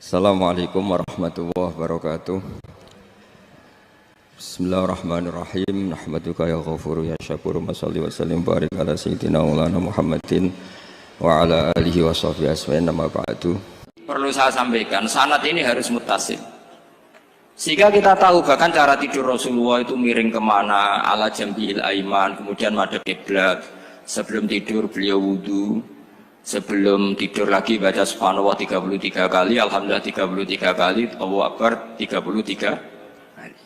Assalamualaikum warahmatullahi wabarakatuh. Bismillahirrahmanirrahim. Nahmaduka ya ghafuru ya syakuru. Mashalli wa sallim barik ala sayyidina maulana Muhammadin wa ala alihi wa sahbihi asma'in. Nama ba'du. Perlu saya sampaikan, sanad ini harus muttasil. Sehingga kita tahu bahkan cara tidur Rasulullah itu miring kemana, ala jambil aiman, kemudian madhab kiblat. Sebelum tidur beliau wudu. Sebelum tidur lagi baca subhanallah 33 kali, alhamdulillah 33 kali, Allahu akbar 33 kali.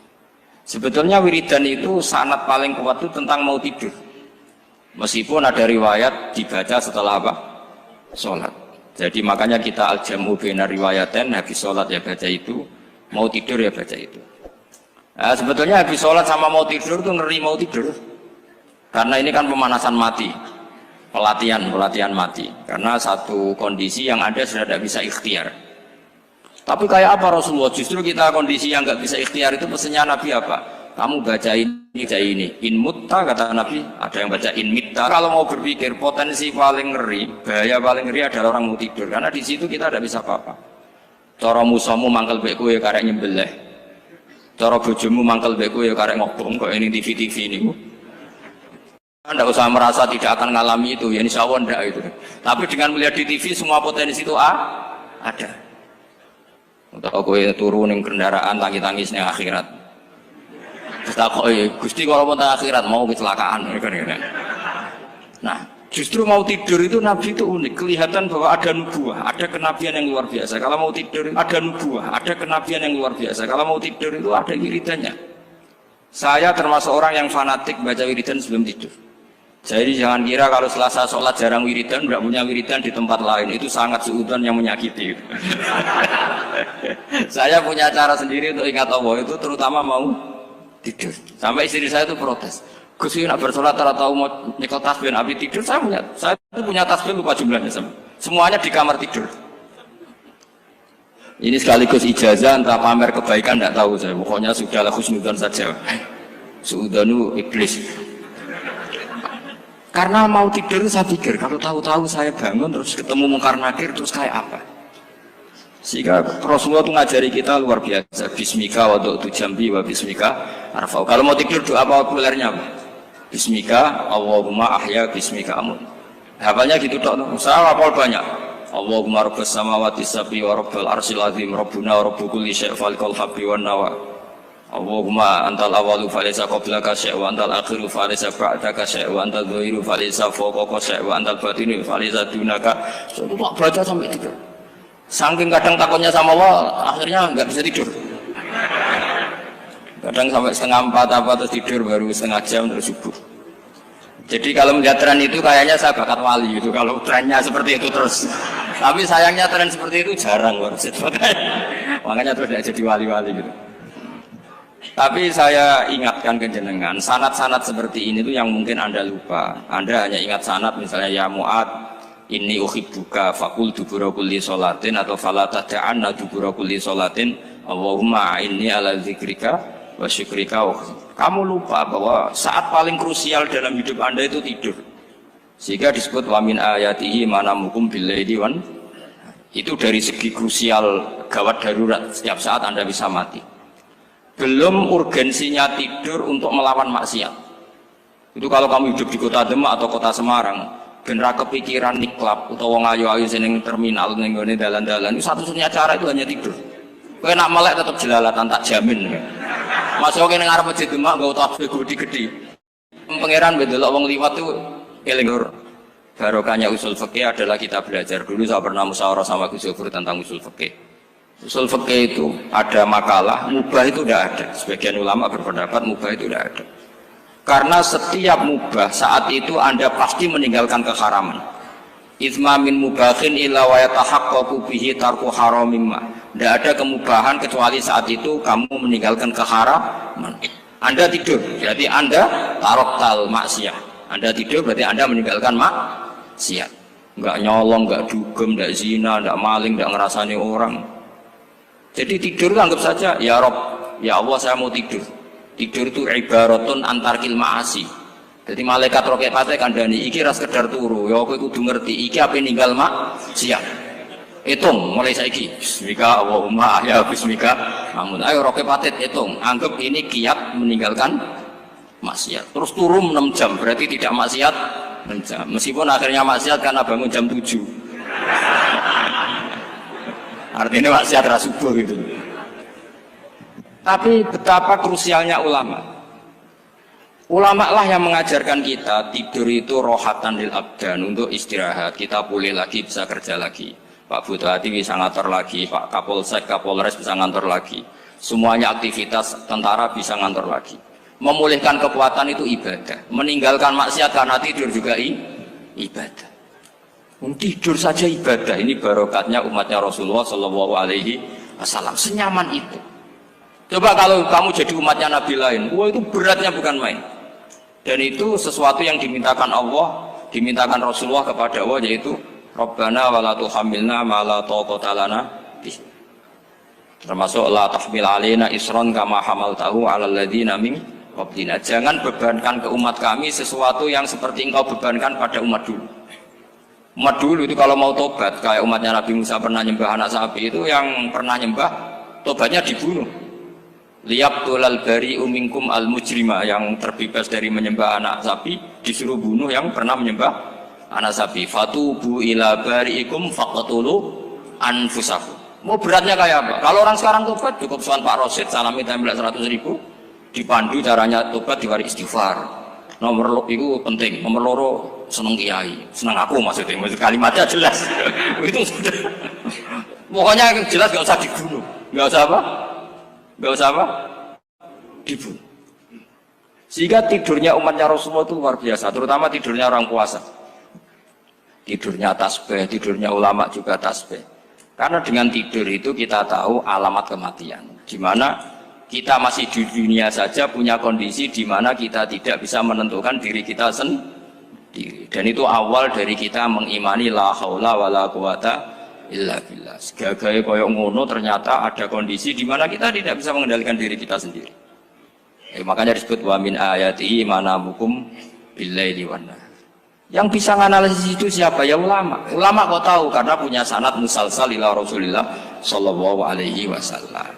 Sebetulnya wiridan itu sanad paling kuat itu tentang mau tidur. Meskipun ada riwayat dibaca setelah apa? Sholat. Jadi makanya kita al-jam'u baina riwayaten, habis sholat ya baca itu, mau tidur ya baca itu. Nah, sebetulnya habis sholat sama mau tidur itu ngeri mau tidur. Karena ini kan pemanasan mati. Pelatihan mati, karena satu kondisi yang ada sudah tidak bisa ikhtiar. Tapi kayak apa Rasulullah? Justru kita kondisi yang nggak bisa ikhtiar itu pesannya Nabi apa? Kamu baca ini, in mutta kata Nabi, ada yang baca in mitta. Kalau mau berpikir potensi paling ngeri, bahaya paling ngeri adalah orang mau tidur, karena di situ kita tidak bisa apa-apa. Cara musamu mangkel beku ya karek nyembelih, cara bojomu mangkel beku ya karek ngobong kok ini TV ini. Anda usah merasa tidak akan mengalami itu, ya insya Allah enggak itu. Tapi dengan melihat di TV semua potensi itu ada. Untuk aku turun yang kendaraan tangis-tangisnya akhirat. Terus tak kok Gusti kalau mau akhirat mau kecelakaan. Nah, justru mau tidur itu Nabi itu unik, kelihatan bahwa ada nubuah, ada kenabian yang luar biasa. Kalau mau tidur ada nubuah, ada kenabian yang luar biasa. Kalau mau tidur itu ada wiridannya. Saya termasuk orang yang fanatik baca wiridan sebelum tidur. Jadi jangan kira kalau Selasa sholat jarang wiridan, tidak punya wiridan di tempat lain, itu sangat suudzon yang menyakiti. Saya punya cara sendiri untuk ingat Allah itu, terutama mau tidur. Sampai istri saya itu protes. Gus nak bersolat tahu mau nyekel tasbih nabi tidur, saya itu punya tasbih lupa jumlahnya semuanya di kamar tidur. Ini sekaligus ijazah entah pamer kebaikan tidak tahu saya. Pokoknya sudahlah husnudzon saja. Suudzonu iblis. Karena mau tidur saya pikir kalau tahu-tahu saya bangun terus ketemu mungkar nakir terus kayak apa. Sehingga Rasulullah itu ngajari kita luar biasa. Bismika wa du'tu jambi wa bismika arfa'u. Kalau mau tidur doa apa populernya apa? Bismika Allahumma ahya bismika amut. Hafalnya gitu tok. Saya hafal banyak. Allahumma rabbas samawati sab'i wa rabbal arsyil azim rabbuna wa rabbu kulli syai' falikal habbi wan nawa. Allahumma antal awalu falaysa qablaka syai' wa antal akhiru falaysa ba'daka syai' wa antal dhahiru falaysa fawqaka syai' wa antal batinu falaysa dunaka. So, itu tak baca sampai tidur. Saking kadang takutnya sama Allah, akhirnya nggak bisa tidur. Kadang sampai 3:30 apa terus tidur baru setengah jam terus subuh. Jadi kalau melihat tren itu kayaknya saya bakat wali itu kalau trennya seperti itu terus. Tapi sayangnya tren seperti itu jarang makanya terus tidak jadi wali-wali gitu. Tapi saya ingatkan ke jenengan, sanad-sanad seperti ini tuh yang mungkin Anda lupa. Anda hanya ingat sanad misalnya ya Mu'ad, inni uhibbuka faqul dubura kulli sholatin atau fala tad'anna dubura kulli sholatin Allahumma inni ala dzikrika wa syukrika. Kamu lupa bahwa saat paling krusial dalam hidup Anda itu tidur. Sehingga disebut wa min ayatihi manamukum bil-laili wan. Itu dari segi krusial gawat darurat, setiap saat Anda bisa mati. Belum urgensinya tidur untuk melawan maksiat. Itu kalau kamu hidup di kota Demak atau kota Semarang, bener kepikiran niklap atau wong ayu-ayu seneng terminal ning ngene dalan-dalan, itu satu-satunya cara itu hanya tidur. Kowe nak melek tetap jelalatan tak jamin. Masuk ning ngarep masjid Demak nggo tasbih gede-gede. Pangeran bedelok wong liwat tuh eling lur. Barokahnya usul fikih adalah kita belajar dulu. Saya pernah musyawarah sama Gus Yofur tentang usul fikih. Usul fikih itu ada makalah, mubah itu tidak ada. Sebagian ulama berpendapat mubah itu tidak ada. Karena setiap mubah saat itu Anda pasti meninggalkan keharaman. Itsma min mubahin illa wa yatahaqqaqu bihi tarku haramimma. Tidak ada kemubahan kecuali saat itu kamu meninggalkan keharaman. Anda tidur, berarti Anda taroktal maksiat. Anda tidur berarti Anda meninggalkan maksiat. Enggak nyolong, enggak dugem, enggak zina, enggak maling, enggak ngerasani orang. Jadi tidur itu anggap saja, ya Rob, ya Allah saya mau tidur. Tidur itu ibaratun antarkil ma'asi. Jadi malaikat roket pate kandhani iki ra sekedar turu, ya kowe kudu ngerti iki ape ninggal maksiat. Hitung mulai saiki. Bismika Allahumma ya bismika. Namun ayo roke patit hitung. Anggap ini kiat meninggalkan maksiat. Terus turun 6 jam berarti tidak maksiat 6 jam. Meskipun akhirnya maksiat karena bangun jam 7. Artinya maksiat rasubuh gitu. Tapi betapa krusialnya ulama. Ulama lah yang mengajarkan kita tidur itu rohatan lil abdan, untuk istirahat. Kita pulih lagi, bisa kerja lagi. Pak Bupati bisa ngantor lagi, Pak Kapolsek, Kapolres bisa ngantor lagi. Semuanya aktivitas tentara bisa ngantor lagi. Memulihkan kekuatan itu ibadah. Meninggalkan maksiat karena tidur juga ibadah. Tidur saja ibadah. Ini barokatnya umatnya Rasulullah Shallallahu Alaihi Wasallam. Senyaman itu. Coba kalau kamu jadi umatnya Nabi lain, wah itu beratnya bukan main. Dan itu sesuatu yang dimintakan Allah, dimintakan Rasulullah kepada Allah, yaitu Rabbana wa la tuhammilna ma la taqata lana bih. Termasuk la tahmil alaina isran kama hamaltahu 'alal ladzina min qablina. Jangan bebankan ke umat kami sesuatu yang seperti engkau bebankan pada umat dulu. Umat dulu itu kalau mau tobat, kayak umatnya Nabi Musa pernah nyembah anak sapi, itu yang pernah nyembah tobatnya dibunuh. Liyaqtulal bari'u minkum al mujrima, yang terbebas dari menyembah anak sapi disuruh bunuh yang pernah menyembah anak sapi. Fatubu ila bari'ikum faqtulu anfusakum. Mau beratnya kayak apa? Kalau orang sekarang tobat cukup soal Pak Rosid salami tempel 100.000, dipandu caranya tobat diwari istighfar. Nomor itu penting, nomor loro seneng kiai, seneng aku maksudnya kalimatnya jelas. Itu sudah. Pokoknya jelas gak usah dibunuh, gak usah apa? Gak usah apa? Dibunuh. Sehingga tidurnya umatnya Rasulullah itu luar biasa, terutama tidurnya orang puasa. Tidurnya tasbih, tidurnya ulama juga tasbih. Karena dengan tidur itu kita tahu alamat kematian. Di mana kita masih di dunia saja punya kondisi di mana kita tidak bisa menentukan diri kita sendiri. Dan itu awal dari kita mengimani la haula wala quwata illa billah. Segagai koyok ngono ternyata ada kondisi di mana kita tidak bisa mengendalikan diri kita sendiri. Makanya disebut wa min ayatihi manamukum billaili wan nahar. Yang bisa menganalisis itu siapa? Ya ulama. Ulama kok tahu karena punya sanad musalsal ila Rasulillah sallallahu alaihi wasallam.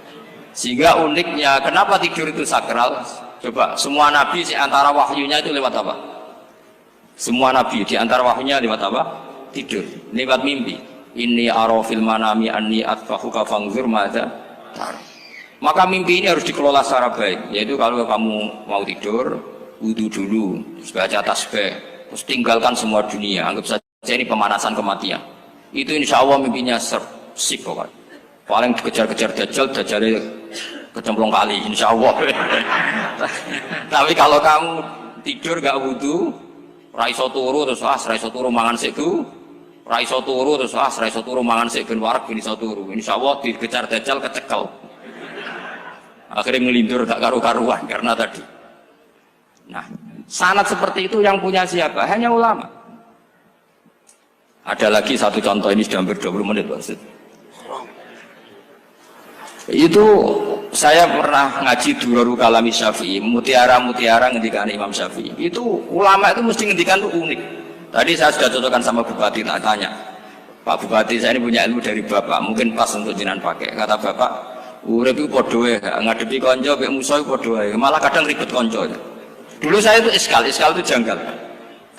Sehingga uniknya kenapa tidur itu sakral? Coba semua nabi di antara wahyunya itu lewat apa? Semua nabi di antara wahyunya lewat apa? Tidur, lewat mimpi. Inni ara fil manami anni atfahuka fanzur madza tar. Maka mimpi ini harus dikelola secara baik. Yaitu kalau kamu mau tidur, wudu dulu, baca tasbih, terus tinggalkan semua dunia, anggap saja ini pemanasan kematian. Itu insya Allah mimpinya sip pokoknya. Paling dikejar-kejar dajjal, dajjalnya kecemplung kali, insya Allah. Tapi kalau kamu tidur gak wudu, raiso turu terus raiso turu mangan seku, raiso turu terus raiso turu mangan seku warak bin iso turu. Insya Allah dikejar dajjal kecekel. Akhirnya ngelindur gak karu-karuan karena tadi. Nah, sanad seperti itu yang punya siapa? Hanya ulama. Ada lagi satu contoh, ini sudah hampir 20 menit Pak. Itu saya pernah ngaji Durarul Kalami Syafi'i, mutiara-mutiara ngendikan Imam Syafi'i. Itu ulama itu mesti ngendikan itu unik. Tadi saya sudah cocokkan sama Bupati, tak tanya, Pak Bupati saya ini punya ilmu dari Bapak, mungkin pas untuk jenengan pakai. Kata Bapak, urip iku padha wae, ngadepi kanca mek musuh iku padha wae, malah kadang ribet kanca. Dulu saya itu iskal itu janggal.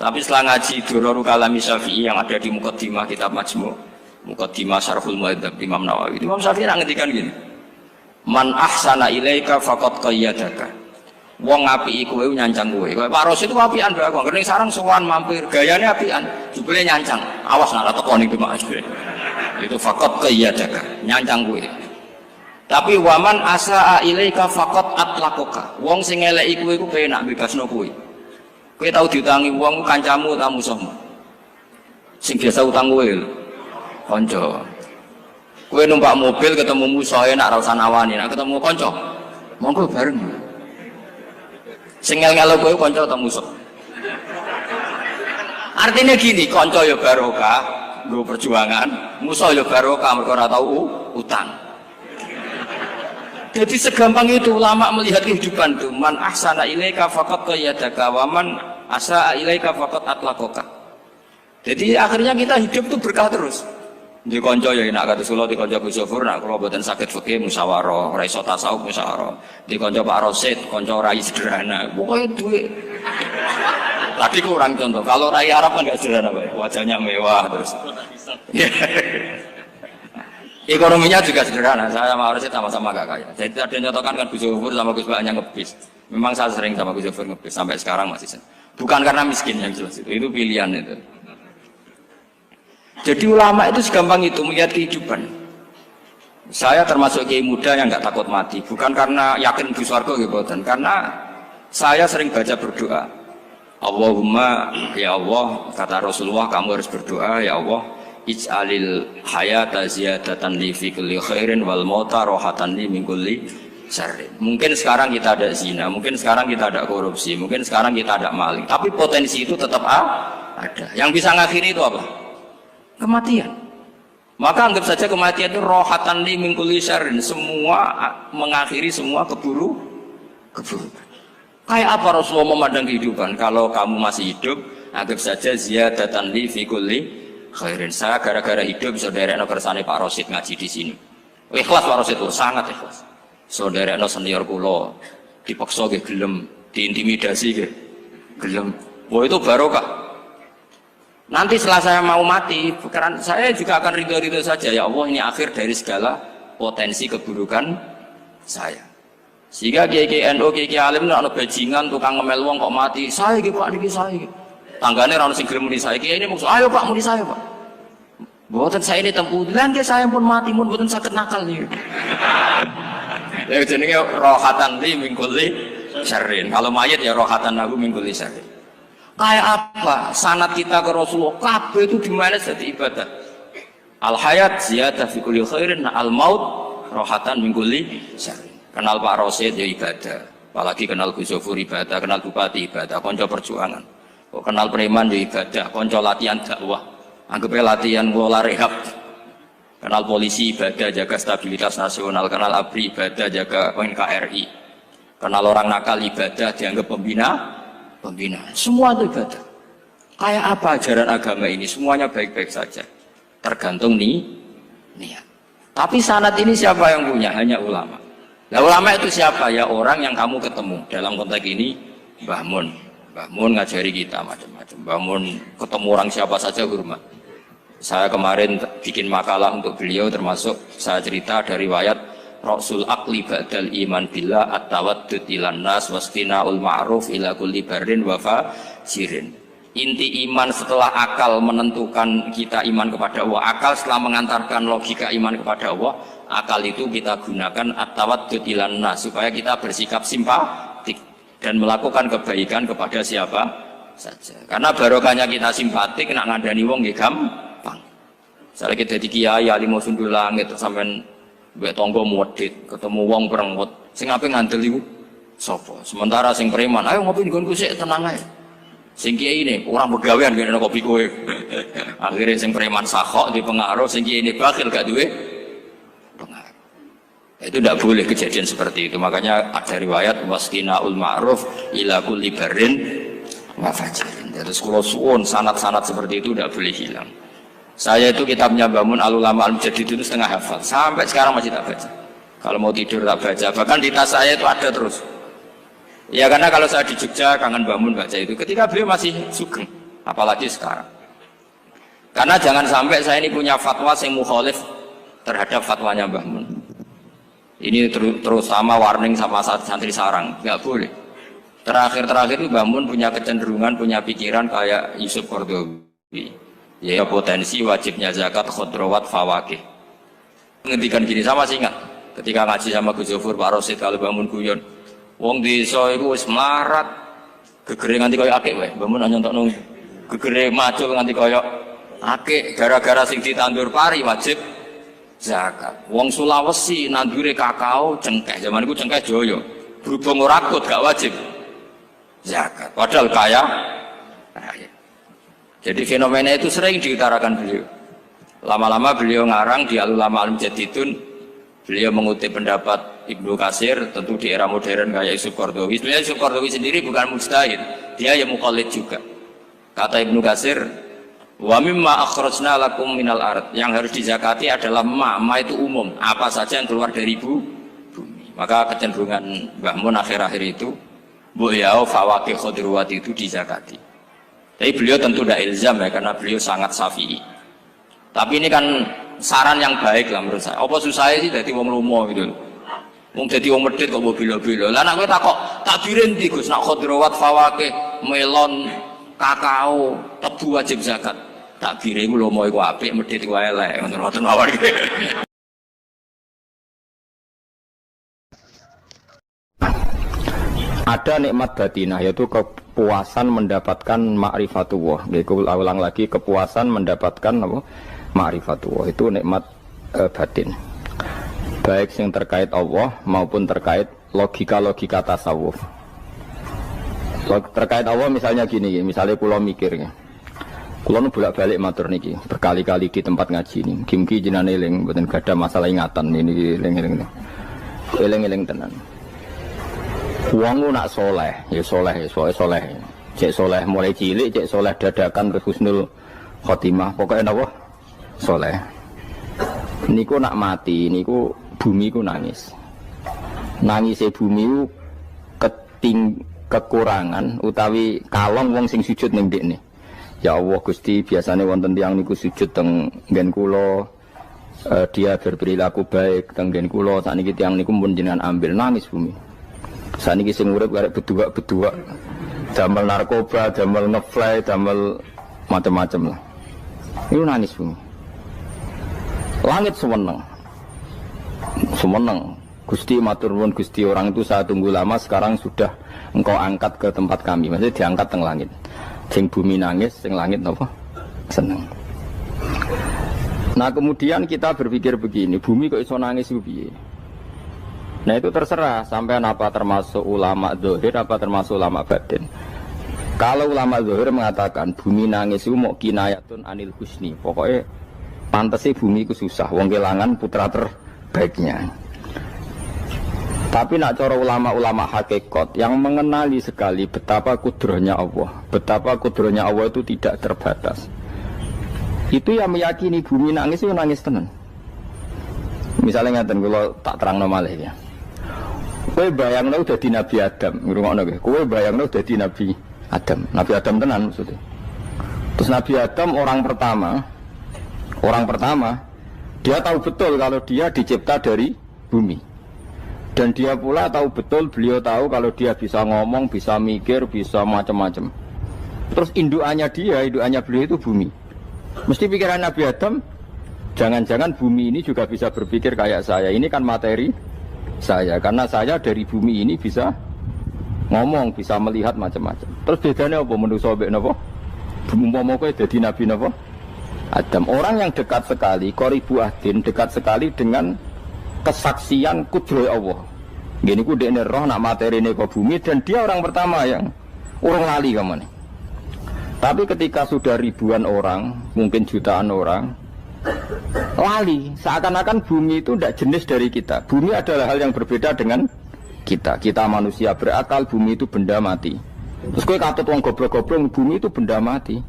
Tapi setelah ngaji Durarul Kalami Syafi'i yang ada di Muqaddimah kitab Majmu', Muqaddimah Syarhul Muhadzab Imam Nawawi, Imam Syafi'i ngendikan gini, man ahsana ilaika faqad qayyadaka. Wong apiki kowe nyancang kowe. Pak Ros itu apian mbak aku. Kene sarang sowan mampir, gayane apian, jebule nyancang. Awas nek teko niku Mas. Itu faqad qayyadaka, nyancang kowe. Tapi waman asaa ilaika faqad atlaqaka. Wong sing eleki kowe iku penak bebasno kowe. Kowe tau diutangi wong kancamu ta musuhmu? Sing biasa utang kowe lho. Kanca. Kowe numpak mobil ketemu musuh enak ra usah nawani, nek ketemu kanca monggo bareng. Sing ngel-ngelo kowe kanca atau musuh? Artinya gini, kanca ya barokah, nggo perjuangan, musuh ya barokah mergo ora tau utang. Jadi segampang itu ulama melihat kehidupan itu. Man ahsana ilaika faqad qayyadaka wa man asaa ilaika faqad atlaqaka. Jadi akhirnya kita hidup itu berkah terus. Di konco ya enak kata Solo, di konco Gus Zofur, nak kalau buatan sakit fikih musyawarah, ora iso tasawuf musyawarah. Di konco Pak Rosid, konco rai sederhana. Pokoknya duit. Tadi kurang contoh. Kalau rai Arab kan nggak sederhana, Pak. Wajahnya mewah terus. Ekonominya juga sederhana. Saya sama Rosid sama-sama gak kaya. Jadi ada yang contohkan kan Gus Zofur sama Gus Baknya ngebis. Memang saya sering sama Gus Zofur ngebis sampai sekarang masih. Bukan karena miskin yang jelas itu pilihan itu. Jadi ulama itu segampang itu melihat kehidupan. Saya termasuk kiai muda yang nggak takut mati, bukan karena yakin di surga gitu, karena saya sering baca berdoa. Allahumma ya Allah, kata Rasulullah, kamu harus berdoa ya Allah, ij'alil hayata ziyadatan li fi kulli khairin wal mauta rohatan li min kulli syarrin. Mungkin sekarang kita ada zina, mungkin sekarang kita ada korupsi, mungkin sekarang kita ada maling, tapi potensi itu tetap ada. Yang bisa ngakhiri itu apa? Kematian. Maka anggap saja kematian itu rohatan li min kulli syarrin, semua mengakhiri semua keburukan. Kayak apa Rasulullah memandang kehidupan? Kalau kamu masih hidup, anggap saja ziyadatan li fi kulli khairin. Saya gara-gara hidup saudaranya kersane Pak Rosid ngaji di sini. Ikhlas Pak Rosid itu sangat ikhlas. Saudaranya senior kula dipaksa nggih gelem, diintimidasi nggih gelem. Wah itu barokah. Nanti setelah saya mau mati, karena saya juga akan ridho-ridho saja. Ya Allah, ini akhir dari segala potensi keburukan saya. Sehingga kiai NU, kiai alim, ada bajingan, tukang ngemel wong kok mati. Saya gitu Pak, niki saya. Tanggane orang sing gelem muni saya. Kiai ini maksud, ayo Pak, muni saya Pak. Buatan saya ini tempulan, saya pun mati, pun buatan sakit nakal nih. Ya jenenge rohatan li min kulli syarrin. Kalau mayit ya rohatan lahu min kulli syarrin. Kayak apa sanad kita ke Rasulullah, kabeh itu dimana jadi ibadah. Al hayat ziyadah fi kulli khairin, al maut rohatan min kulli syarrin. Kenal Pak Rosid ya ibadah, apalagi kenal Gus Zofur ibadah, kenal Bupati ibadah, konco perjuangan. Kok kenal preman ya ibadah, konco latihan dakwah, anggapnya latihan ngelola rehab. Kenal polisi ibadah, jaga stabilitas nasional, kenal ABRI ibadah, jaga NKRI. Kenal orang nakal ibadah, dianggap pembina. Semua itu ibadah. Kayak apa ajaran agama ini? Semuanya baik-baik saja, tergantung niat. Tapi sanad ini siapa yang punya? Hanya ulama. Nah ulama itu siapa? Ya orang yang kamu ketemu. Dalam konteks ini Mbah Mun ngajari kita macam-macam. Mbah Mun ketemu orang siapa saja hormat. Saya kemarin bikin makalah untuk beliau, termasuk saya cerita dari riwayat Rasul akli ba'dal iman billah at-tawaddud ilan nas wastina'ul ma'ruf ila kulli barrin wa fajirin. Inti iman setelah akal menentukan kita iman kepada Allah, akal setelah mengantarkan logika iman kepada Allah, akal itu kita gunakan at-tawaddud ilan nas supaya kita bersikap simpatik dan melakukan kebaikan kepada siapa saja. Karena barokahnya kita simpatik, nak ngandani wong nggih gampang. Misalnya kita di kiai alim sundul langit terus sampean mbek tonggo modit, ketemu wong perengut, sing ape ngandel iku sapa? Sementara sing preman, ayo ngopi nggonku sik tenang ae. Sing kiai ini orang begawean ngene kopi kowe. Akhirnya sing preman sakhok di pengaruh, sing kiai ini bakhil gak duwe pengaruh. Itu tidak boleh kejadian seperti itu. Makanya ada riwayat wasqinaul ma'ruf ila kulli barrin wa fajirin. Terus kula suwun sanad-sanad seperti itu tidak boleh hilang. Saya itu kitabnya Mbah Mun Al-Ulama Al-Mujaddid itu setengah hafal, sampai sekarang masih tak baca. Kalau mau tidur tak baca, bahkan di tas saya itu ada terus. Ya karena kalau saya di Jogja kangen Mbah Mun baca itu, ketika beliau masih sugeng, apalagi sekarang. Karena jangan sampai saya ini punya fatwa yang mukhalif terhadap fatwanya Mbah Mun. Ini terutama warning sama santri sarang, nggak boleh. Terakhir itu Mbah Mun punya kecenderungan, punya pikiran kayak Yusuf Qaradawi. Ya potensi wajibnya zakat khodrowat fawakih. Ngendikan gini sama sih ingat ketika ngaji sama Gus Zofur Pak Rosid kalau bangun guyon wong desa iku wis melarat gegere nganti koyo akeh wae bangun nyontokno gegere macul nganti koyo akeh gara-gara sing ditandur pari wajib zakat. Wong Sulawesi nandure kakao cengkeh, zaman iku cengkeh joyo berhubung ora akut gak wajib zakat padahal kaya. Jadi fenomena itu sering diutarakan beliau. Lama-lama beliau ngarang di Al-Ulama Al-Mujaddidun, beliau mengutip pendapat Ibnu Katsir, tentu di era modern kayak Yusuf Qaradawi. Sebenarnya Yusuf Qaradawi sendiri bukan mujtahid, dia yang muqallid juga. Kata Ibnu Katsir, Wa mimma akhrajna lakum minal ard. Yang harus dizakati adalah ma itu umum, apa saja yang keluar dari bumi. Maka kecenderungan Mbah Mun akhir-akhir itu Bu Yao fawaqih khudruwat itu dizakati. Tapi beliau tentu tidak ilzam ya, karena beliau sangat syafi'i. Tapi ini kan saran yang baik lah menurut saya. Apa susah sih jadi wong lomo gitu. Wong dadi wong medhit kok bilo-bilo. Lah nek kowe takok takbirin ndi Gus, nak khudrawat fawaqih, melon, kakao, tebu wajib zakat. Takbire iku lomo iku apik, medhit iku elek, ngoten mawon. Ada nikmat batinah, yaitu kepuasan mendapatkan ma'rifatullah. Aku ulang lagi, kepuasan mendapatkan apa? Ma'rifatullah. Itu nikmat batin. Baik yang terkait Allah maupun terkait logika-logika tasawuf. Terkait Allah misalnya gini, misalnya pulau mikirnya. Pulau nu bolak-balik matur niki, berkali-kali di tempat ngaji ini. Kimki jenane eling, mboten gadah masalah ingatan ini eling-eling. Eling-eling tenan. Wong nak soleh, ya soleh, soleh. Cek soleh mulai cilik, cek soleh dadakan terus husnul khotimah. Pokoknya napa? Soleh. Niku nak mati, niku bumi ku nangis. Nangise bumi ku kekurangan utawi kalong wong sing sujud ning ndekne. Ya Allah Gusti, biasanya wonten tiyang niku sujud teng nggen kula, dia berperilaku baik teng nggen kula, sakniki tiyang niku pun jenengan ambil, nangis bumi. Sakniki sing urip arek bedua-bedua, damel narkoba, damel ngefly, damel macam-macam lah. Niku nangis bumi. Langit semeneng. Semeneng. Gusti matur nuwun Gusti, orang itu saya tunggu lama, sekarang sudah engkau angkat ke tempat kami. Maksudnya diangkat teng langit. Sing bumi nangis, sing langit apa? Seneng. Nah kemudian kita berpikir begini, bumi kok iso nangis piye? Nah itu terserah, sampean apa termasuk ulama zahir, apa termasuk ulama batin. Kalau ulama zahir mengatakan bumi nangis itu mau kinayatun anil husni, pokoknya pantasnya bumi itu susah, wong kelangan putra terbaiknya. Tapi nak cara ulama-ulama hakikat yang mengenali sekali betapa kudrohnya Allah, betapa kudrohnya Allah itu tidak terbatas. Itu yang meyakini bumi nangis itu nangis tenan. Misalnya ngaten kalau tak terang malih ya. Kowe bayangno dadi Nabi Adam, ngrungokno kowe. Kowe bayangno dadi Nabi Adam. Nabi Adam tenan maksudnya. Terus Nabi Adam orang pertama dia tahu betul kalau dia dicipta dari bumi. Dan dia pula tahu betul, beliau tahu kalau dia bisa ngomong, bisa mikir, bisa macam-macam. Terus indukannya beliau itu bumi. Mesti pikiran Nabi Adam, jangan-jangan bumi ini juga bisa berpikir kayak saya. Ini kan materi saya, karena saya dari bumi ini bisa ngomong, bisa melihat macam-macam. Terus bedanya apa menurut sobek napa? Umpama kowe dadi Nabi napa? Adam, orang yang dekat sekali, qoribu ahdin, dekat sekali dengan kesaksian kudroh Allah. Gini ku dekne roh nak materi ini ke bumi, dan dia orang pertama yang urung lali kemana. Tapi ketika sudah ribuan orang, mungkin jutaan orang, lali. Seakan-akan bumi itu tidak jenis dari kita. Bumi adalah hal yang berbeda dengan kita. Kita manusia berakal, bumi itu benda mati. Terus kowe katut wong goblok-goblok, bumi itu benda mati.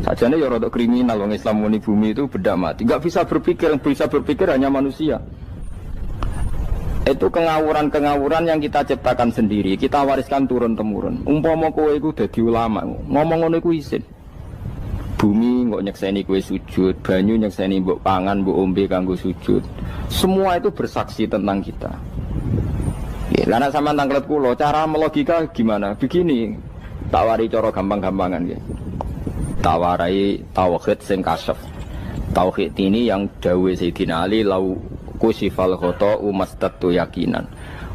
Sajane ya rada kriminal wong Islam muni bumi itu benda mati. Enggak bisa berpikir, yang bisa berpikir hanya manusia. Itu kengawuran-kengawuran yang kita ciptakan sendiri, kita wariskan turun-temurun. Umpama kowe iku dadi ulama, ngomong ngono iku isin. Bumi kok nyekseni kowe sujud, banyu nyekseni mbok pangan, mbok ombe kanggo sujud. Semua itu bersaksi tentang kita. Ya, lan nek sampean tanglet kula, cara melogika gimana? Begini, tak wari cara gampang-gampangan ya. Tawarai tauhid sing kasyaf. Tauhid ini yang dawuh Sayyidina Ali lau kusifal khoto umastatu yakinan.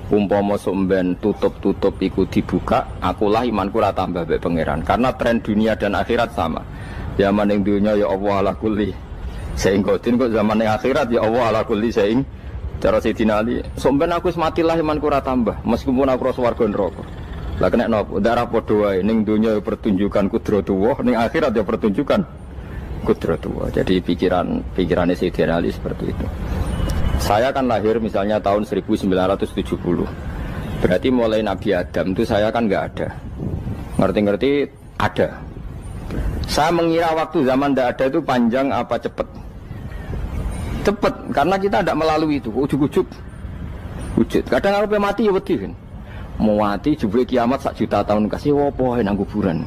Umpama somben tutup-tutup iku dibuka, akulah imanku ora tambah mbek pangeran. Karena tren dunia dan akhirat sama. Zaman ning dunia ya Allah ala kulli saing kodin, kok zaman ning akhirat ya Allah ala kulli saing. Cara Sayyidina Ali, somben aku wis matilah imanku ora tambah, meskipun aku ora swarga neraka. Lah kena napa? Darah padha wae, ning dunia ya pertunjukan kudratullah, ning akhirat ya pertunjukan kudratullah. Jadi pikirannya Sayyidina Ali seperti itu. Saya kan lahir misalnya tahun 1970. Berarti mulai Nabi Adam itu saya kan nggak ada. Ngerti-ngerti ada. Saya mengira waktu zaman tidak ada itu panjang apa cepat? Cepat, karena kita tidak melalui itu. Ujuk-ujuk wujud. Kadang kalau mati ya wedi kan. Mau mati jebule kiamat 1 juta tahun kasih wopo nang kuburan.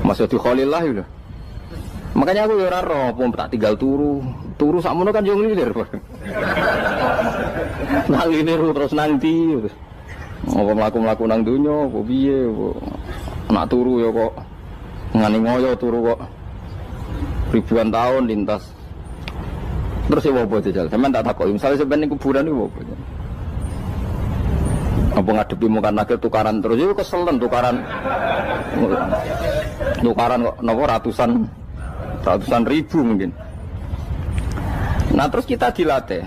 Maksud Khalillah itu. Makanya aku ya ora roh, tak tinggal turu sakmono kan yo nglilir. Nang ngene terus nanti. Apa mlaku-mlaku nang donya, apa piye, nak turu ya kok ngani ngoyo turu kok ribuan tahun lintas. Terus ya apa jajal? Sampeyan tak takoki, misale sampeyan ning kuburan iku apa? Apa ngadepi muka nakil tukaran terus itu keselen tukaran kok napa ratusan ribu mungkin. Nah terus kita dilatih.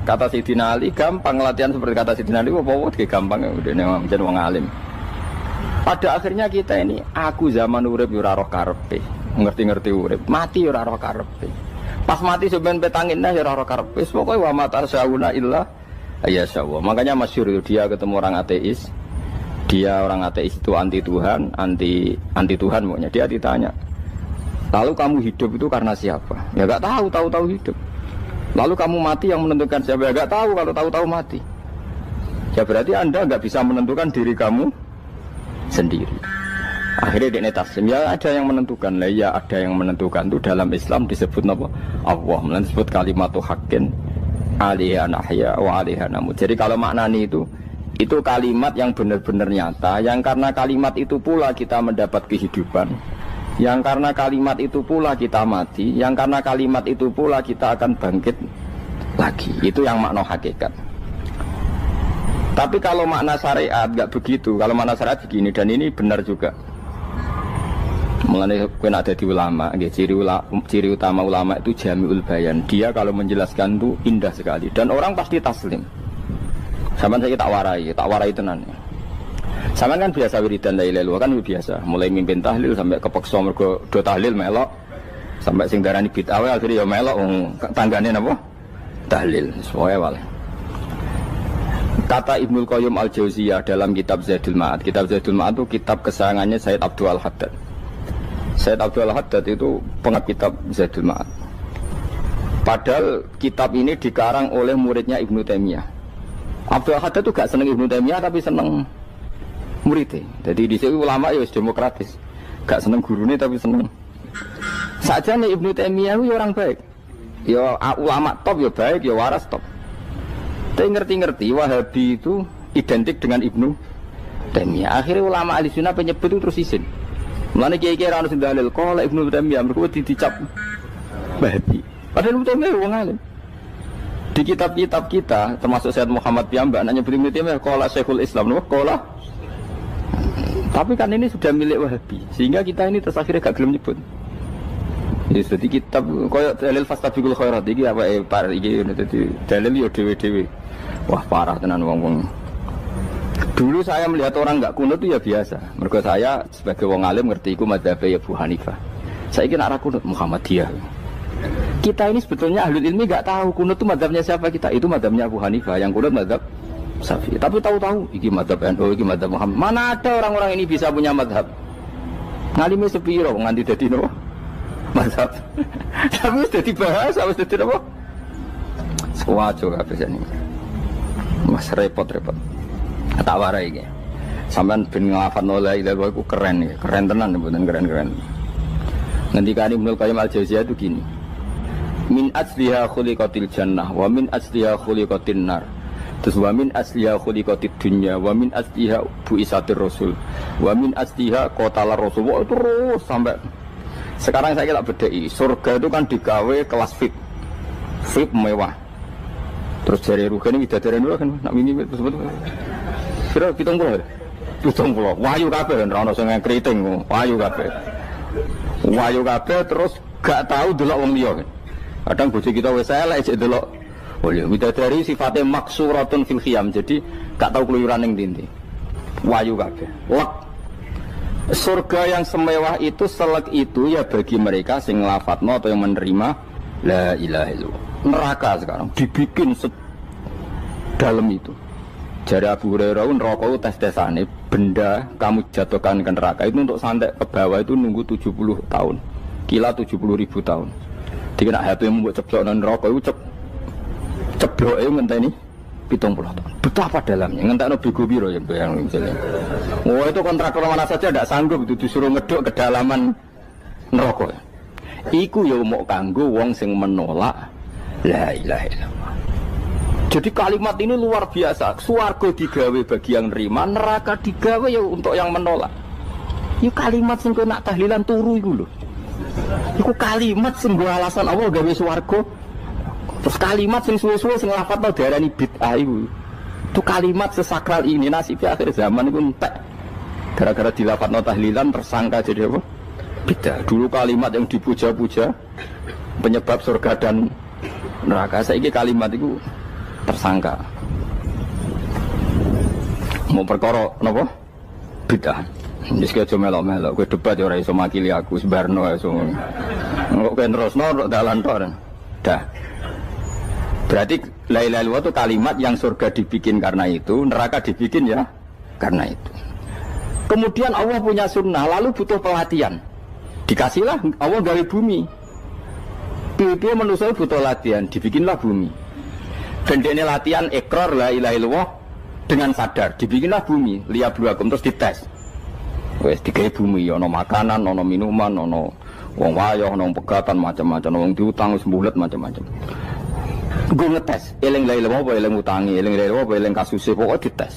Kata Sayyidina Ali gampang latihan seperti kata Sayyidina Ali apa gampang udah menjadi wong alim. Pada akhirnya kita ini aku zaman urip yo ora roh karepe, ngerti-ngerti urip, mati yo ora roh karepe. Pas mati sampean petangin yo ora roh karepe, pokoke wa matar sauna illa ya Allah. Makanya masyhur itu dia ketemu orang ateis. Dia orang ateis itu anti Tuhan, anti Tuhan maunya. Dia ditanya, lalu kamu hidup itu karena siapa? Ya enggak tahu hidup. Lalu kamu mati yang menentukan siapa? Ya enggak tahu, kalau tahu mati. Ya berarti Anda enggak bisa menentukan diri kamu sendiri. Akhirnya dia taslim, ya ada yang menentukan. Lah ya ada yang menentukan itu dalam Islam disebut apa? Allah, disebut kalimatu haqqin. Alaiha nahya wa alaiha namut. Jadi kalau maknani itu kalimat yang benar-benar nyata, yang karena kalimat itu pula kita mendapat kehidupan, yang karena kalimat itu pula kita mati, yang karena kalimat itu pula kita akan bangkit lagi. Itu yang makna hakikat. Tapi kalau makna syariat enggak begitu. Kalau makna syariat begini, dan ini benar juga. Mengenai kena ada di ulama, ciri utama ulama itu jami'ul bayan. Dia kalau menjelaskan itu indah sekali dan orang pasti taslim. Sama saya tak warai tenan. Sama kan biasa wiridan la ilaha illallah kan biasa. Mulai mimpin tahlil sampai kepeksa mergo do tahlil melok, sampai sing darani bid'ah akhirnya ya melok tanggane napa? Tahlil. Sesuai wae. Kata Ibnul Qayyim Al-Jauziyah dalam kitab Zadul Ma'ad. Kitab Zadul Ma'ad itu kitab kesayangannya Sayyid Abdul Al-Haddad. Sayyid Abdul Haddad itu pengarang kitab Zadul Ma'ad. Padahal kitab ini dikarang oleh muridnya Ibnu Taimiyah. Abdul Haddad itu gak seneng Ibnu Taimiyah tapi seneng muridnya. Jadi di sini ulama ya demokratis. Gak seneng gurunya tapi seneng. Saja nih Ibnu Taimiyah itu orang baik. Ya ulama top ya baik, ya waras top. Tapi ngerti-ngerti Wahabi itu identik dengan Ibnu Taimiyah. Akhirnya ulama Ahlussunnah penyebut itu terus izin. Mulane kiai-kiai ra ono sing dalil kala Ibnu Taimiyah mergo dicap Wahabi. Padahal Ibnu Taimiyah wong alim. Di kitab-kitab kita termasuk Syekh Muhammad piyambak nanya Ibnu Taimiyah kala Syekhul Islam no kala. Tapi kan ini sudah milik Wahabi sehingga kita ini terus akhirnya gak gelem nyebut. Jadi kitab koyo dalil fastabiqul khairat iki apa par iki dadi dalil yo dhewe-dhewe. Wah parah tenan wong-wong. Dulu saya melihat orang enggak kunut itu ya biasa. Mergo saya sebagai wong alim ngerti iku madzhab ya Abu Hanifah. Saiki nek ora kunut Muhammadiyah. Kita ini sebetulnya ahlul ilmi enggak tahu kunut itu madzhabnya siapa kita. Itu madzhabnya Abu Hanifah, yang kunut madzhab Syafi'i. Tapi tahu-tahu iki madzhab NU, iki madzhab Muhammad. Mana ada orang-orang ini bisa punya madzhab? Ngalime sepiro nganti dadi nopo? Madzhab. Tapi wis dadi bahasa, wis dadi nopo? Sewajo kabeh jane. Mas repot-repot. Tak warai iki. Sampeyan ben nglafadzno la ilaha illallah iku keren ya. Keren tenan mboten keren-keren. Ngendikane Ibnu Qayyim Al-Jauziyah itu gini. Min asliha khuliqatil jannah wa min asliha khuliqatin nar. Terus wa min asliha khuliqatid dunya wa min asliha bu'isatir rasul wa min asliha qatalar rasul. Wah, terus sampai sekarang saya tak bedai. Surga itu kan digawe kelas VIP mewah. Terus jari rugane widadari dulu kan nak mini sebut. Kira 70. 70. Wahyu kabeh ora ono sing kriting, wahyu kabeh. Wahyu kabeh terus gak tahu delok wong liya. Kadang bojo kita wis elek jek delok. Oh ya, widadari sifatnya maksuratun fil khiyam. Jadi gak tahu keluyuran ning ndi. Wahyu kabeh. Lek surga yang semewah itu selek itu ya bagi mereka sing nglafatno atau yang menerima la ilaha illallah. Neraka sekarang dibikin dalam itu. Jari Abu Hurairah neraka itu tes-tesane benda kamu jatuhkan ke neraka itu untuk sampai ke bawah itu nunggu 70 tahun. Kila 70.000 tahun. Dikena HP mu mbok ceblok nang neraka itu cebloke ngenteni 70 tahun. Betapa dalamnya ngentekno bego piro ya bayang misalnya. Oh itu kontraktor mana saja tidak sanggup itu disuruh ngeduk kedalaman neraka. Iku ya mau kanggo wong sing menolak la ilaha illallah. Jadi kalimat ini luar biasa. Swarga digawe bagi yang nerima, neraka digawe ya untuk yang menolak. Itu kalimat sing nak tahlilan turu iku lho. Iku kalimat sing nggo alasan Allah gawe swarga. Terus kalimat sing suwe-suwe sing lafadzno diarani bid'ah iku. Itu kalimat sesakral ini nasibnya akhir zaman iku entek. Gara-gara dilafadzno tahlilan tersangka jadi apa? Bid'ah. Dulu kalimat yang dipuja-puja penyebab surga dan neraka. Saiki kalimat itu tersangka. Mau perkara napa? Bid'ah. Wis aja melok-melok, kowe debat ya ora iso makili aku sebarno iso. Kok kowe terusno dalan tok. Dah. Berarti la ilaha illallah itu kalimat yang surga dibikin karena itu, neraka dibikin ya karena itu. Kemudian Allah punya sunnah, lalu butuh pelatihan. Dikasihlah Allah gawe bumi. Piye manusia butuh latihan, dibikinlah bumi. Dan ini latihan ikrar la ilaha illallah dengan sadar, dibikinlah bumi, liyabluwakum terus dites. Wes digawe bumi, ono makanan, ono minuman, ono wong wayah, ono pegatan macam-macam, wong diutang wis mbulet macam-macam. Gue ngetes, eling la ilaha illallah apa eling utangi, eling la ilaha illallah apa eling kasuse, pokoknya dites.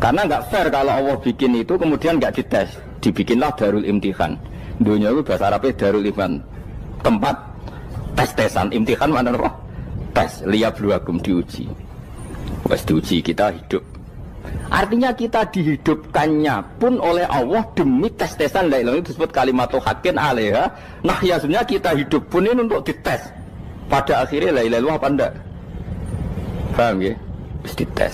Karena enggak fair kalau Allah bikin itu kemudian enggak dites. Dibikinlah darul imtihan. Dunia itu bahasa Arabnya darul imtihan. Tempat tes-tesan, imtihan mana apa? Tes, liyabluwakum diuji. Wes diuji kita hidup. Artinya kita dihidupkannya pun oleh Allah demi tes-tesan la ilaha, itu disebut kalimatu haqqin 'alaiha. Nah, ya sebenarnya kita hidup pun ini untuk dites. Pada akhirnya la ilaha illallah apa enggak? Paham ya? Wis dites.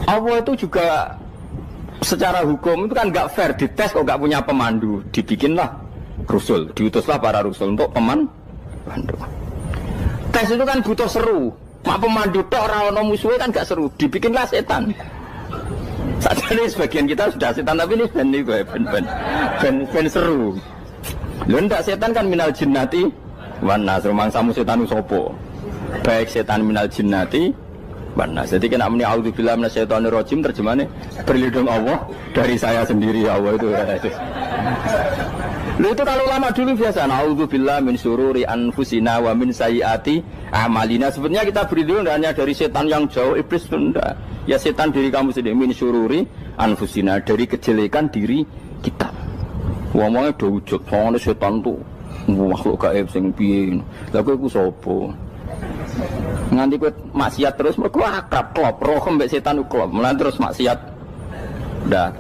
Allah itu juga secara hukum itu kan enggak fair, dites kok enggak punya pemandu. Dibikinlah Rasul, diutuslah para Rasul untuk pemandu. Tes itu kan butuh seru. Mak pemandu tok ora ono musuhe kan gak seru. Dibikinlah setan. Sajane sebagian kita sudah setan tapi ini ben seru. Lho ndak setan kan minal jinnati wan nas, rumangsamu setan sapa? Baik setan minal jinnati wan nas. Jadi kena muni auzubillahi minasyaitonir rajim terjemahane berlindung Allah dari saya sendiri ya Allah itu. Lalu itu kalau lama dulu biasa naudzubillah min syururi anfusina wa min sayyiati amalina. Sebenarnya kita berlindung hanya dari setan yang jauh, iblis itu enggak. Ya setan diri kamu sendiri, min syururi anfusina, dari kejelekan diri kita. Ngomongnya udah wujud, soalnya setan tuh makhluk gaib sing piye. Lah kowe iku sapa? Nganti kowe maksiat terus mergo akrab klop, roh mbek setan klop. Mulane terus maksiat. Dah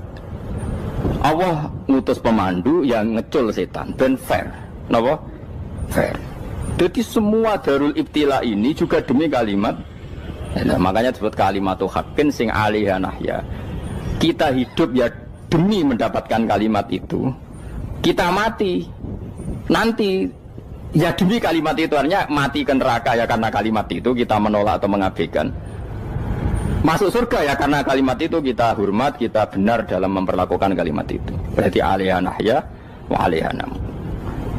Allah ngutus pemandu yang ngecul setan ben fair. Napa? Fair. Jadi semua darul ibtila ini juga demi kalimat. Nah, makanya disebut kalimatu haqqin sing alaiha nahya. Kita hidup ya demi mendapatkan kalimat itu. Kita mati nanti ya demi kalimat itu, artinya mati ke neraka ya karena kalimat itu kita menolak atau mengabaikan. Masuk surga ya karena kalimat itu kita hormat, kita benar dalam memperlakukan kalimat itu. Berarti alaiha nahya wa alaiha nam.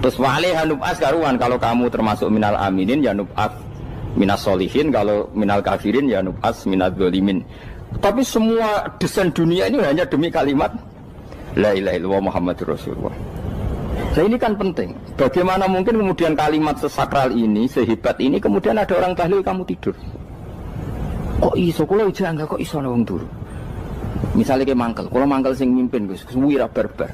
Terus wa alaiha nub'as karuan, kalau kamu termasuk minal aminin ya nub'as minas solihin, kalau minal kafirin ya nub'as minal zolimin. Tapi semua desain dunia ini hanya demi kalimat la ilaha illallah Muhammadur Rasulullah. Nah ini kan penting. Bagaimana mungkin kemudian kalimat sesakral ini, sehebat ini, kemudian ada orang tahlil kamu tidur. Kok iso kula janggal kok iso ana wong turu. Misale ke mangkel, kula mangkel sing mimpin Gus, wira barbar.